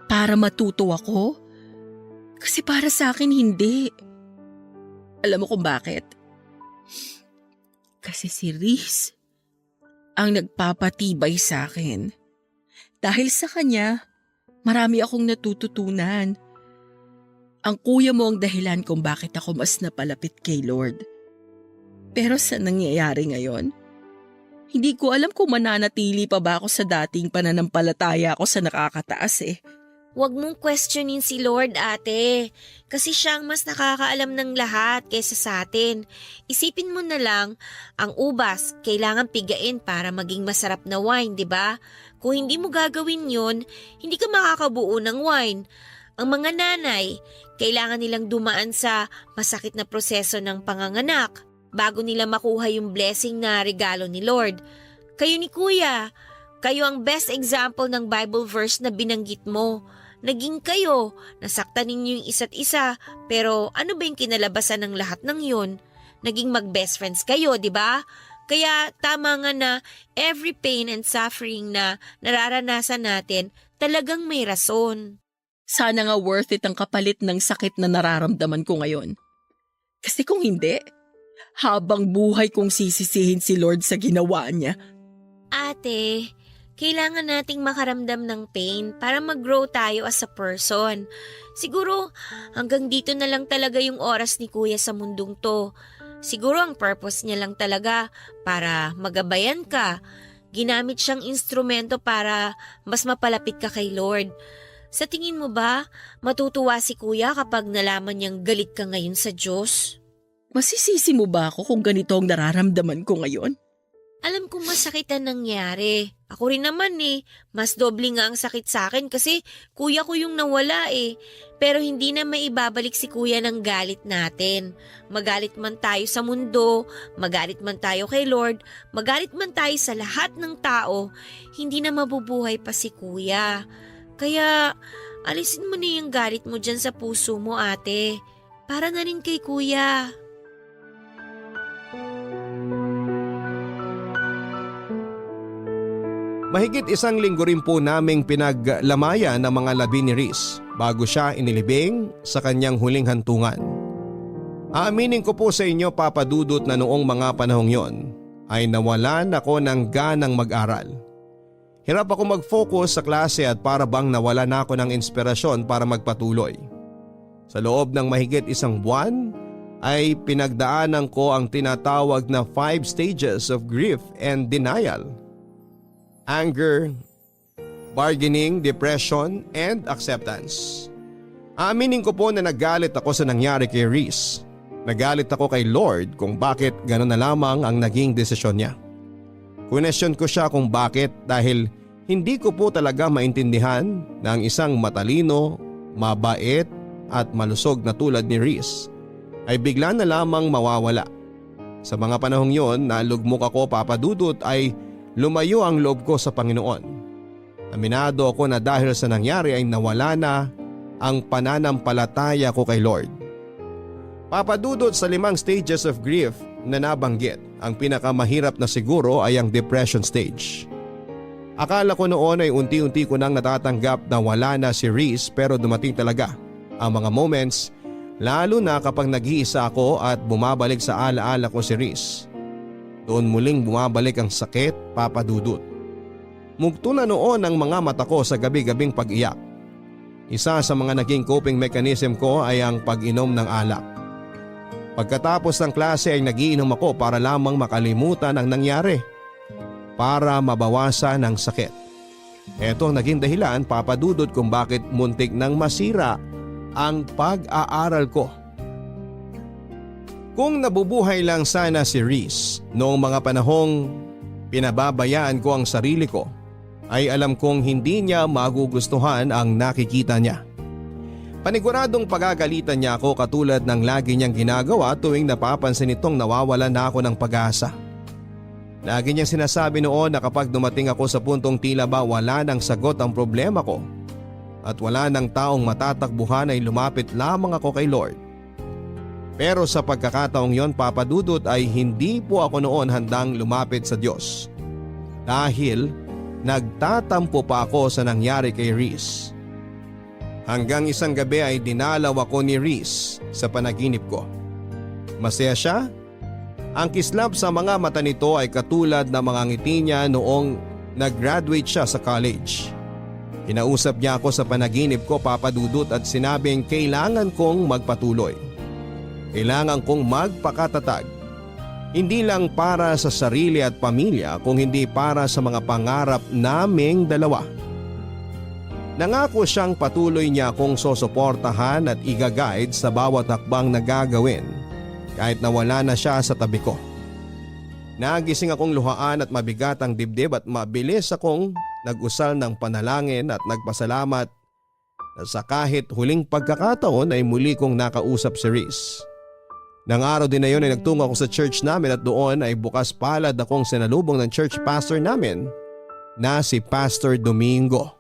Para matuto ako? Kasi para sa akin hindi. Alam mo kung bakit? Kasi si Riz ang nagpapatibay sa akin. Dahil sa kanya, marami akong natututunan. Ang kuya mo ang dahilan kung bakit ako mas napalapit kay Lord. Pero sa nangyayari ngayon, hindi ko alam kung mananatili pa ba ako sa dating pananampalataya ko sa nakakataas eh. Huwag mong questionin si Lord, ate. Kasi siya ang mas nakakaalam ng lahat kaysa sa atin. Isipin mo na lang, ang ubas kailangan pigain para maging masarap na wine, di ba? Kung hindi mo gagawin yun, hindi ka makakabuo ng wine. Ang mga nanay, kailangan nilang dumaan sa masakit na proseso ng panganganak bago nila makuha yung blessing na regalo ni Lord. Kayo ni Kuya, kayo ang best example ng Bible verse na binanggit mo. Naging kayo, nasaktan ninyo yung isa't isa, pero ano ba yung kinalabasan ng lahat ng yun? Naging mag-best friends kayo, di ba? Kaya tama nga na every pain and suffering na nararanasan natin, talagang may rason. Sana nga worth it ang kapalit ng sakit na nararamdaman ko ngayon. Kasi kung hindi, habang buhay kong sisisihin si Lord sa ginawa niya. Ate, kailangan nating makaramdam ng pain para mag-grow tayo as a person. Siguro hanggang dito na lang talaga yung oras ni Kuya sa mundong to. Siguro ang purpose niya lang talaga para magabayan ka. Ginamit siyang instrumento para mas mapalapit ka kay Lord. Sa tingin mo ba, matutuwa si Kuya kapag nalaman niyang galit ka ngayon sa Diyos? Masisisi mo ba ako kung ganito ang nararamdaman ko ngayon? Alam kong masakit ang nangyari. Ako rin naman mas doble nga ang sakit sa akin kasi kuya ko yung nawala Pero hindi na maibabalik si kuya ng galit natin. Magalit man tayo sa mundo, magalit man tayo kay Lord, magalit man tayo sa lahat ng tao, hindi na mabubuhay pa si kuya. Kaya alisin mo na yung galit mo dyan sa puso mo, ate. Para na rin kay kuya. Mahigit 1 linggo rin po naming pinaglamayan ng mga labi ni Riz bago siya inilibing sa kanyang huling hantungan. Aaminin ko po sa inyo, Papa Dudut, na noong mga panahong yon ay nawalan ako ng ganang mag-aral. Hirap ako mag-focus sa klase at para bang nawala na ako ng inspirasyon para magpatuloy. Sa loob ng mahigit 1 buwan ay pinagdaanan ko ang tinatawag na 5 stages of grief and denial. Anger, bargaining, depression, and acceptance. Aaminin ko po na nagalit ako sa nangyari kay Riz. Nagalit ako kay Lord kung bakit gano'n na lamang ang naging desisyon niya. Question ko siya kung bakit dahil hindi ko po talaga maintindihan na ang isang matalino, mabait at malusog na tulad ni Riz ay bigla na lamang mawawala. Sa mga panahong yon na lugmok ako, Papa Dudut, ay lumayo ang loob ko sa Panginoon. Aminado ako na dahil sa nangyari ay nawala na ang pananampalataya ko kay Lord. Papa Dudut, sa 5 stages of grief na nabanggit, ang pinakamahirap na siguro ay ang depression stage. Akala ko noon ay unti-unti ko nang natatanggap na wala na si Riz, pero dumating talaga ang mga moments, lalo na kapag nag-iisa ako at bumabalik sa alaala ko si Riz. Doon muling bumabalik ang sakit, Papa Dudut. Mugto na noon ang mga mata ko sa gabi-gabing pag-iyak. Isa sa mga naging coping mechanism ko ay ang pag-inom ng alak. Pagkatapos ng klase ay nagiinom ako para lamang makalimutan ang nangyari. Para mabawasan ang sakit. Ito ang naging dahilan, Papa Dudut, kung bakit muntik nang masira ang pag-aaral ko. Kung nabubuhay lang sana si Riz noong mga panahong pinababayaan ko ang sarili ko, ay alam kong hindi niya magugustuhan ang nakikita niya. Paniguradong pagagalitan niya ako katulad ng lagi niyang ginagawa tuwing napapansin itong nawawalan na ako ng pag-asa. Lagi niyang sinasabi noon na kapag dumating ako sa puntong tila ba wala nang sagot ang problema ko at wala nang taong matatakbuhan ay lumapit lamang ako kay Lord. Pero sa pagkakataong yon, Papa Dudut, ay hindi po ako noon handang lumapit sa Diyos. Dahil nagtatampo pa ako sa nangyari kay Riz. Hanggang isang gabi ay dinalaw ako ni Riz sa panaginip ko. Masaya siya. Ang kislap sa mga mata nito ay katulad ng mga ngiti niya noong nag-graduate siya sa college. Kinausap niya ako sa panaginip ko, Papa Dudut, at sinabing kailangan kong magpatuloy. Kailangan kong magpakatatag. Hindi lang para sa sarili at pamilya, kung hindi para sa mga pangarap naming dalawa. Nangako siyang patuloy niya akong sosuportahan at i-guide sa bawat hakbang na gagawin kahit nawala na siya sa tabi ko. Nagising akong luhaan at mabigat ang dibdib at mabilis akong nag-usal ng panalangin at nagpasalamat na sa kahit huling pagkakataon ay muli kong nakausap si Riz. Nang araw din na yun ay nagtungo ako sa church namin at doon ay bukas palad akong sinalubong ng church pastor namin na si Pastor Domingo.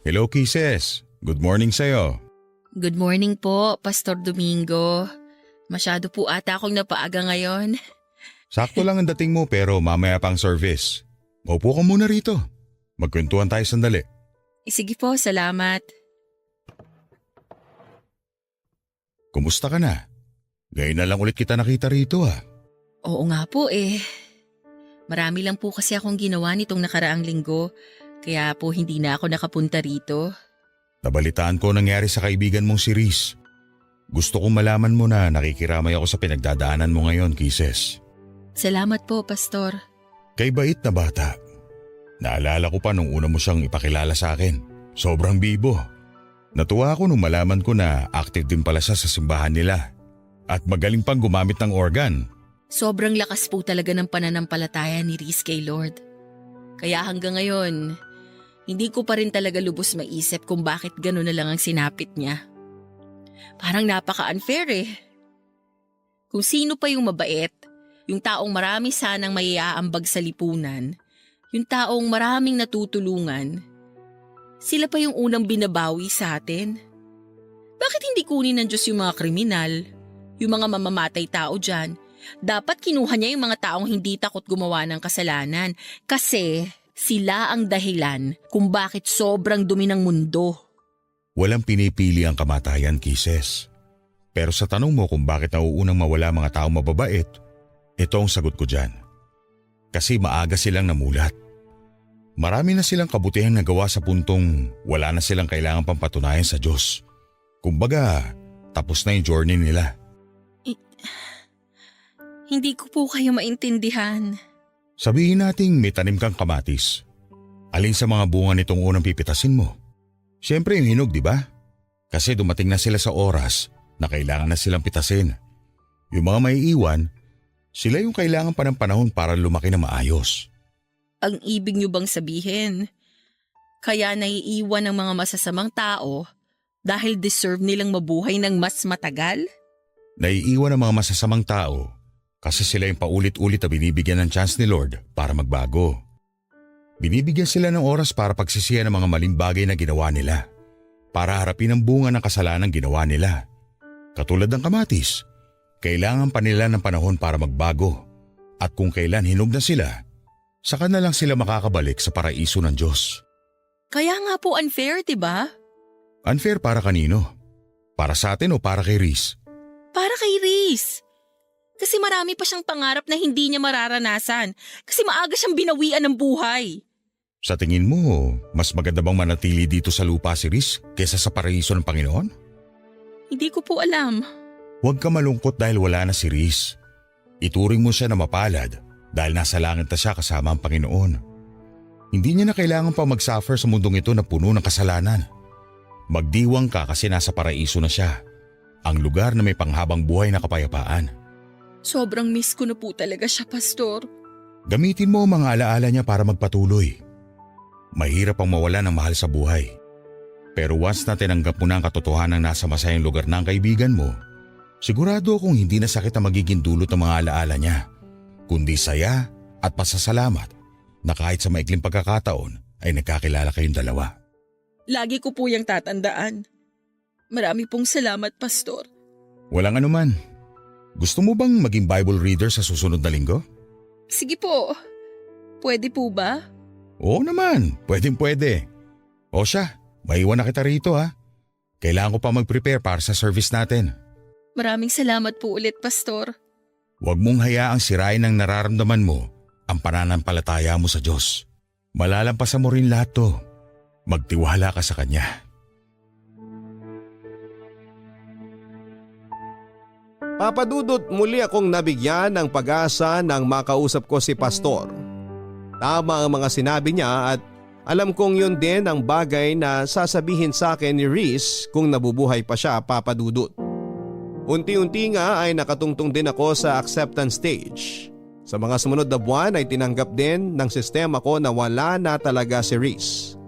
Hello, Kisses. Good morning sa'yo. Good morning po, Pastor Domingo. Masyado po ata akong napaaga ngayon. Sakto lang ang dating mo pero mamaya pang service. Maupo ka muna rito. Magkwentuhan tayo sandali. Sige po, salamat. Kumusta ka na? Ngayon na lang ulit kita nakita rito Oo nga po Marami lang po kasi akong ginawa nitong nakaraang linggo, kaya po hindi na ako nakapunta rito. Nabalitaan ko nangyari sa kaibigan mong si Riz. Gusto kong malaman mo na nakikiramay ako sa pinagdadaanan mo ngayon, Kisses. Salamat po, Pastor. Kay bait na bata. Naalala ko pa nung una mo siyang ipakilala sa akin. Sobrang bibo. Natuwa ako nung malaman ko na active din pala siya sa simbahan nila at magaling pang gumamit ng organ. Sobrang lakas po talaga ng pananampalataya ni Reese kay Lord. Kaya hanggang ngayon, hindi ko pa rin talaga lubos maisip kung bakit gano'n na lang ang sinapit niya. Parang napaka-unfair eh. Kung sino pa yung mabait, yung taong marami sanang maiaambag sa lipunan, yung taong maraming natutulungan, sila pa yung unang binabawi sa atin. Bakit hindi kunin ng Diyos yung mga kriminal, yung mga mamamatay tao dyan? Dapat kinuha niya yung mga taong hindi takot gumawa ng kasalanan kasi sila ang dahilan kung bakit sobrang dumi ng mundo. Walang pinipili ang kamatayan, Kisses. Pero sa tanong mo kung bakit nauunang mawala mga taong mababait, ito ang sagot ko dyan. Kasi maaga silang namulat. Marami na silang kabutihang nagawa sa puntong wala na silang kailangan pang patunayan sa Diyos. Kumbaga, tapos na yung journey nila. Hindi ko po kayo maintindihan. Sabihin nating may tanim kang kamatis. Alin sa mga bunga nitong unang pipitasin mo? Siyempre yung hinog, di ba? Kasi dumating na sila sa oras na kailangan na silang pitasin. Yung mga maiiwan, sila yung kailangan pa ng panahon para lumaki na maayos. Ang ibig niyo bang sabihin, kaya naiiwan ng mga masasamang tao dahil deserve nilang mabuhay ng mas matagal? Naiiwan ang mga masasamang tao kasi sila yung paulit-ulit na binibigyan ng chance ni Lord para magbago. Binibigyan sila ng oras para pagsisihan ng mga maling bagay na ginawa nila, para harapin ang bunga ng kasalanan ginawa nila. Katulad ng kamatis, kailangan pa nila ng panahon para magbago at kung kailan hinog na sila, saka na lang sila makakabalik sa paraiso ng Diyos. Kaya nga po unfair, diba? Unfair para kanino? Para sa atin o para kay Reese? Para kay Reese. Kasi marami pa siyang pangarap na hindi niya mararanasan kasi maaga siyang binawian ng buhay. Sa tingin mo, mas maganda bang manatili dito sa lupa si Reese kesa sa paraiso ng Panginoon? Hindi ko po alam. Huwag ka malungkot dahil wala na si Reese. Ituring mo siya na mapalad dahil nasa langit na siya kasama ang Panginoon. Hindi niya na kailangan pa mag-suffer sa mundong ito na puno ng kasalanan. Magdiwang ka kasi nasa paraiso na siya, ang lugar na may panghabang buhay na kapayapaan. Sobrang miss ko na po talaga siya, Pastor. Gamitin mo ang mga alaala niya para magpatuloy. Mahirap ang mawala ng mahal sa buhay. Pero once na tinanggap mo na ang katotohanan ng nasa masayang lugar ng kaibigan mo, sigurado akong hindi na sakit ang magiging dulot ng mga alaala niya, kundi saya at pasasalamat na kahit sa maikling pagkakataon ay nagkakilala kayong dalawa. Lagi ko po yung tatandaan. Marami pong salamat, Pastor. Walang anuman. Gusto mo bang maging Bible reader sa susunod na linggo? Sige po. Pwede po ba? Oo naman, pwede. O siya, maiwan na kita rito ha. Kailangan ko pa mag-prepare para sa service natin. Maraming salamat po ulit, Pastor. Huwag mong hayaang sirain ng nararamdaman mo ang pananampalataya mo sa Diyos. Malalampasan mo rin lahat to. Magtiwala ka sa Kanya. Papadudot, muli akong nabigyan ng pag-asa nang makausap ko si Pastor. Tama ang mga sinabi niya at alam kong yun din ang bagay na sasabihin sa akin ni Reese kung nabubuhay pa siya, Papadudot. Unti-unti nga ay nakatungtong din ako sa acceptance stage. Sa mga sumunod na buwan ay tinanggap din ng sistema ko na wala na talaga si Reese.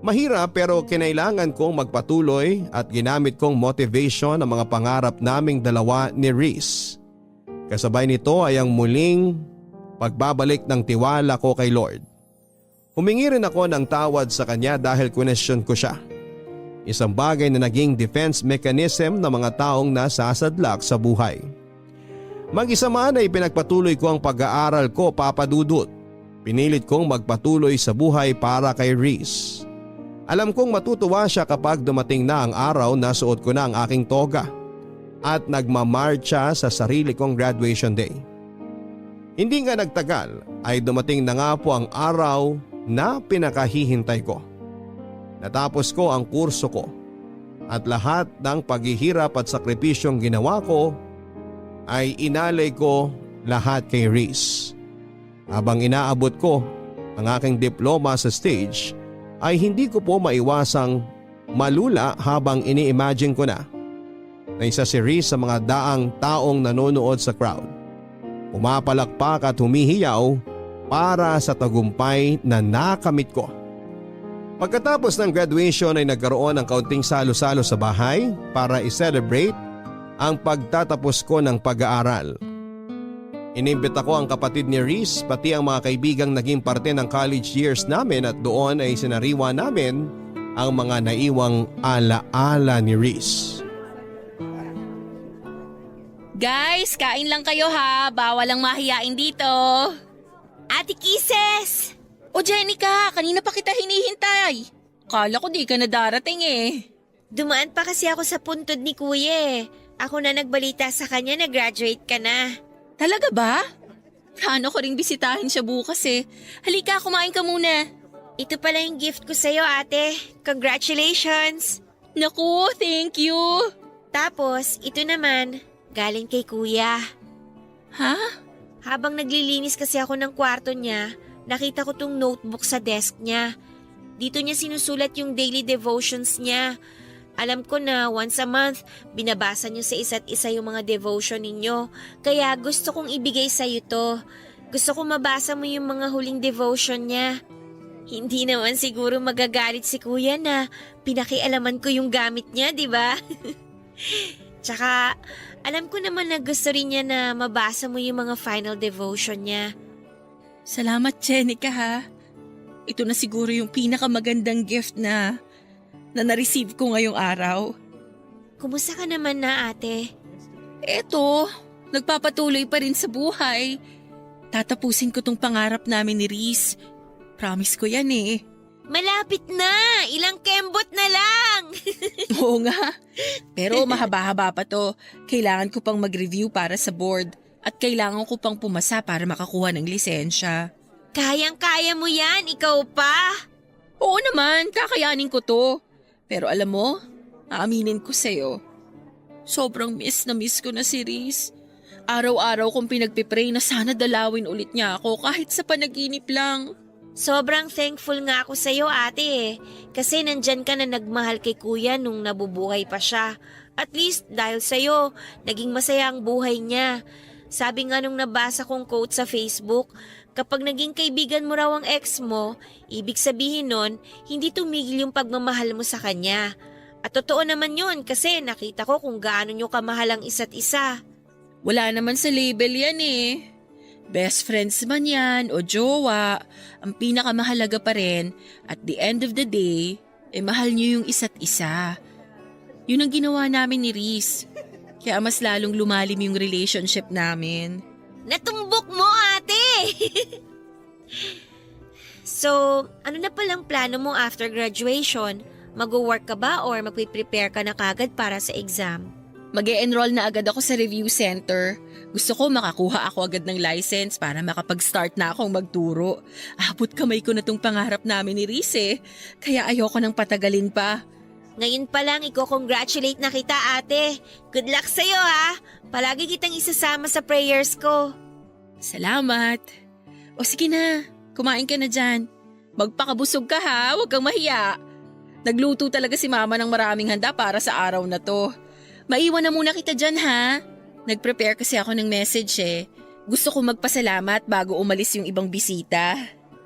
Mahirap pero kinailangan kong magpatuloy at ginamit kong motivation ang mga pangarap naming dalawa ni Reese. Kasabay nito ay ang muling pagbabalik ng tiwala ko kay Lord. Humingi rin ako ng tawad sa kanya dahil question ko siya. Isang bagay na naging defense mechanism ng mga taong nasasadlak sa buhay. Mag-isa man ay pinagpatuloy ko ang pag-aaral ko, Papadudot. Pinilit kong magpatuloy sa buhay para kay Reese. Alam kong matutuwa siya kapag dumating na ang araw na suot ko na ang aking toga at nagmamarcha sa sarili kong graduation day. Hindi nga nagtagal ay dumating na nga po ang araw na pinakahihintay ko. Natapos ko ang kurso ko at lahat ng paghihirap at sakripisyong ginawa ko ay inalay ko lahat kay Reese. Habang inaabot ko ang aking diploma sa stage ay hindi ko po maiwasang malula habang ini-imagine ko na isa si Reese sa mga daang taong nanonood sa crowd. Pumapalakpak at humihiyaw para sa tagumpay na nakamit ko. Pagkatapos ng graduation ay nagkaroon ng kaunting salo-salo sa bahay para i-celebrate ang pagtatapos ko ng pag-aaral. Inimbita ko ang kapatid ni Reese pati ang mga kaibigang naging parte ng college years namin at doon ay sinariwa namin ang mga naiwang ala-ala ni Reese. Guys, kain lang kayo ha. Bawal ang mahiyain dito. Ate Kisses! O Jenica, kanina pa kita hinihintay. Kala ko di ka na darating eh. Dumaan pa kasi ako sa puntod ni Kuya eh. Ako na nagbalita sa kanya na graduate ka na. Talaga ba? Plano ko ring bisitahin siya bukas eh. Halika, kumain ka muna. Ito pala yung gift ko sa'yo, ate. Congratulations! Naku, thank you. Tapos, ito naman, galing kay Kuya. Ha? Habang naglilinis kasi ako ng kwarto niya, nakita ko tong notebook sa desk niya. Dito niya sinusulat yung daily devotions niya. Alam ko na once a month, binabasa niyo sa isa't isa yung mga devotion ninyo. Kaya gusto kong ibigay sa'yo to. Gusto kong mabasa mo yung mga huling devotion niya. Hindi naman siguro magagalit si Kuya na pinakialaman ko yung gamit niya, di ba? Tsaka, alam ko naman na gusto rin niya na mabasa mo yung mga final devotion niya. Salamat, Jenica ha. Ito na siguro yung pinakamagandang gift na na-receive ko ngayong araw. Kumusta ka naman na, ate? Eto, nagpapatuloy pa rin sa buhay. Tatapusin ko tong pangarap namin ni Reese. Promise ko yan eh. Malapit na! Ilang kembot na lang! Oo nga. Pero mahaba-haba pa to. Kailangan ko pang mag-review para sa board. At kailangan ko pang pumasa para makakuha ng lisensya. Kayang-kaya mo yan, ikaw pa! Oo naman, kakayanin ko to. Pero alam mo, aaminin ko sa'yo. Sobrang miss ko na si Reese. Araw-araw kong pinagpipray na sana dalawin ulit niya ako kahit sa panaginip lang. Sobrang thankful nga ako sa'yo, ate eh. Kasi nandyan ka na nagmahal kay Kuya nung nabubuhay pa siya. At least dahil sa'yo, naging masaya ang buhay niya. Sabi nga nung nabasa kong quote sa Facebook, kapag naging kaibigan mo raw ang ex mo, ibig sabihin nun, hindi tumigil yung pagmamahal mo sa kanya. At totoo naman yun kasi nakita ko kung gaano nyo kamahal ang isa't isa. Wala naman sa label yan eh. Best friends man yan o jowa, ang pinakamahalaga pa rin, at the end of the day, mahal niyo yung isa't isa. Yun ang ginawa namin ni Reese. Kaya mas lalong lumalim yung relationship namin. Natumbok mo, ate! So, ano na palang plano mo after graduation? Mag-work ka ba or magpe-prepare ka na kagad para sa exam? Mag-e-enroll na agad ako sa review center. Gusto ko makakuha ako agad ng license para makapag-start na akong magturo. Abot kamay ko na tong pangarap namin ni Reese eh. Kaya ayoko nang patagalin pa. Ngayon pa lang, i-congratulate na kita, ate. Good luck sa'yo, ha? Palagi kitang isasama sa prayers ko. Salamat. O sige na, kumain ka na dyan. Magpakabusog ka ha, huwag kang mahiya. Nagluto talaga si mama ng maraming handa para sa araw na to. Maiwan na muna kita dyan ha. Nag-prepare kasi ako ng message eh. Gusto ko magpasalamat bago umalis yung ibang bisita.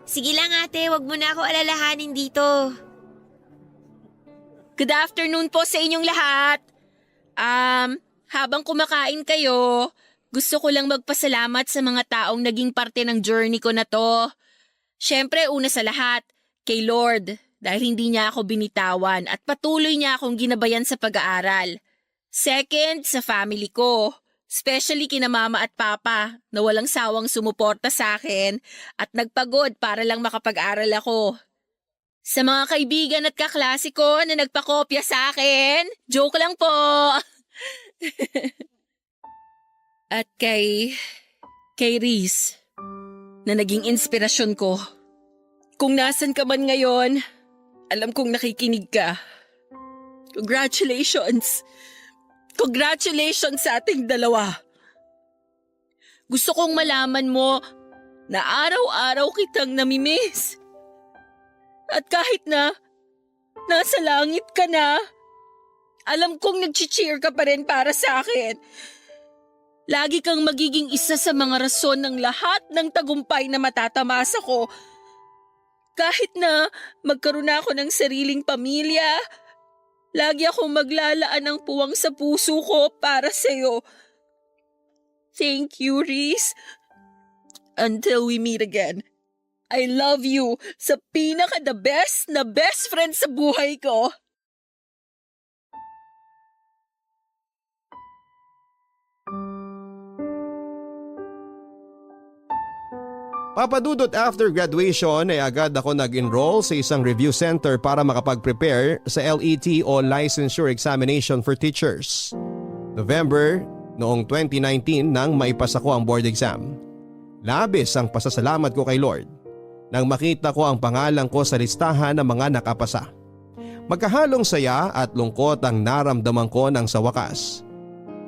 Sige lang, ate. Huwag mo na ako alalahanin dito. Good afternoon po sa inyong lahat. Habang kumakain kayo, gusto ko lang magpasalamat sa mga taong naging parte ng journey ko na to. Siyempre, una sa lahat, kay Lord, dahil hindi niya ako binitawan at patuloy niya akong ginabayan sa pag-aaral. Second, sa family ko, especially kina mama at papa na walang sawang sumuporta sa akin at nagpagod para lang makapag-aral ako. Sa mga kaibigan at kaklase ko na nagpakopya sa akin, joke lang po. At kay Reese, na naging inspirasyon ko. Kung nasan ka man ngayon, alam kong nakikinig ka. Congratulations! Congratulations sa ating dalawa! Gusto kong malaman mo na araw-araw kitang namimiss. At kahit na Nasa langit ka na. Alam kong nag-cheer ka pa rin para sa akin. Lagi kang magiging isa sa mga rason ng lahat ng tagumpay na matatamasa ko. Kahit na magkaroon ako ng sariling pamilya, lagi akong maglalaan ng puwang sa puso ko para sa'yo. Thank you, Reese. Until we meet again. I love you sa pinaka-the best na best friend sa buhay ko. Papadudot, after graduation ay agad ako nag-enroll sa isang review center para makapag-prepare sa LET o Licensure Examination for Teachers. November noong 2019 nang maipasa ko ang board exam. Labis ang pasasalamat ko kay Lord nang makita ko ang pangalan ko sa listahan ng mga nakapasa. Magkahalong saya at lungkot ang naramdaman ko nang sa wakas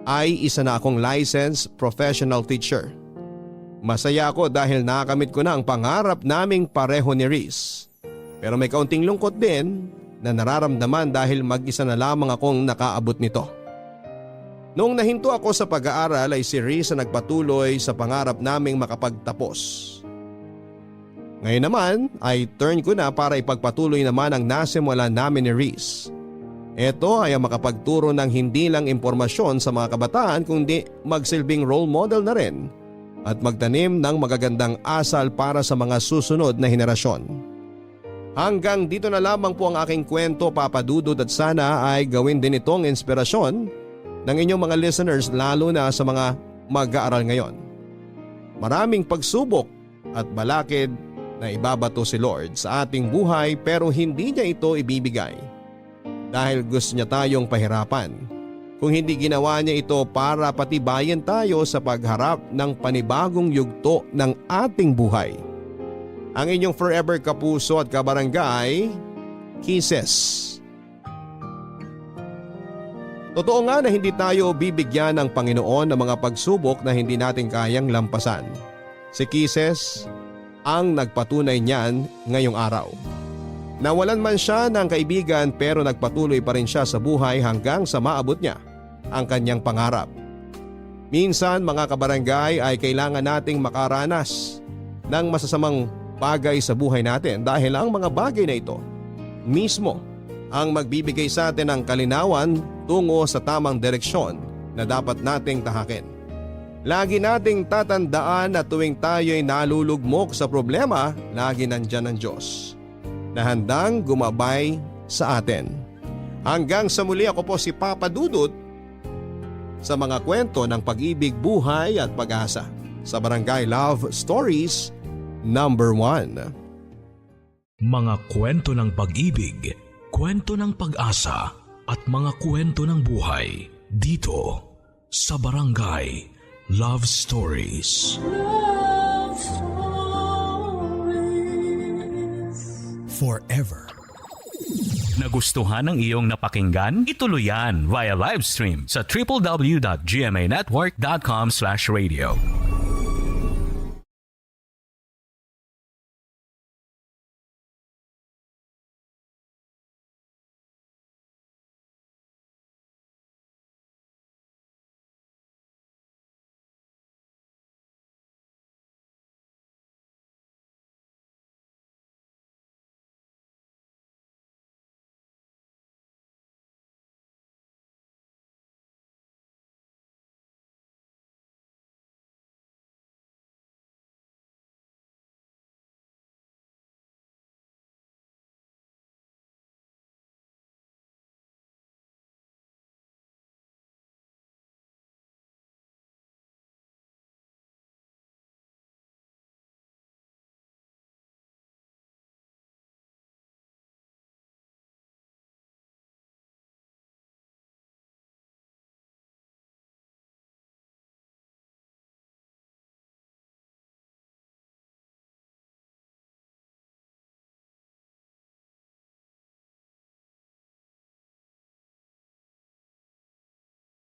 ay isa na akong licensed professional teacher. Masaya ako dahil nakamit ko na ang pangarap naming pareho ni Reese. Pero may kaunting lungkot din na nararamdaman dahil mag-isa na lamang akong nakaabot nito. Noong nahinto ako sa pag-aaral ay si Reese ang nagpatuloy sa pangarap naming makapagtapos. Ngayon naman ay turn ko na para ipagpatuloy naman ang nasimula namin ni Reese. Ito ay ang makapagturo ng hindi lang impormasyon sa mga kabataan kundi magsilbing role model na rin at magtanim ng magagandang asal para sa mga susunod na henerasyon. Hanggang dito na lamang po ang aking kwento, Papa Dudut, at sana ay gawin din itong inspirasyon ng inyong mga listeners lalo na sa mga mag-aaral ngayon. Maraming pagsubok at balakid na ibabato si Lord sa ating buhay pero hindi niya ito ibibigay dahil gusto niya tayong pahirapan. Kung hindi ginawa niya ito para patibayan tayo sa pagharap ng panibagong yugto ng ating buhay. Ang inyong forever kapuso at kabarangay, Kisses. Totoo nga na hindi tayo bibigyan ng Panginoon ng mga pagsubok na hindi natin kayang lampasan. Si Kisses ang nagpatunay niyan ngayong araw. Nawalan man siya ng kaibigan pero nagpatuloy pa rin siya sa buhay hanggang sa maabot niya ang kanyang pangarap. Minsan mga kabarangay ay kailangan nating makaranas ng masasamang bagay sa buhay natin dahil ang mga bagay na ito mismo ang magbibigay sa atin ng kalinawan tungo sa tamang direksyon na dapat nating tahakin. Lagi nating tatandaan na tuwing tayo'y nalulugmok sa problema, lagi nandyan ang Diyos na handang gumabay sa atin. Hanggang sa muli, ako po si Papa Dudut sa mga kwento ng pag-ibig, buhay at pag-asa sa Barangay Love Stories number 1. Mga kwento ng pag-ibig, kwento ng pag-asa at mga kwento ng buhay dito sa Barangay Love Stories. Love Stories. Forever. Nagustuhan ng iyong napakinggan? Ituloy yan via live stream sa www.gmanetwork.com/radio.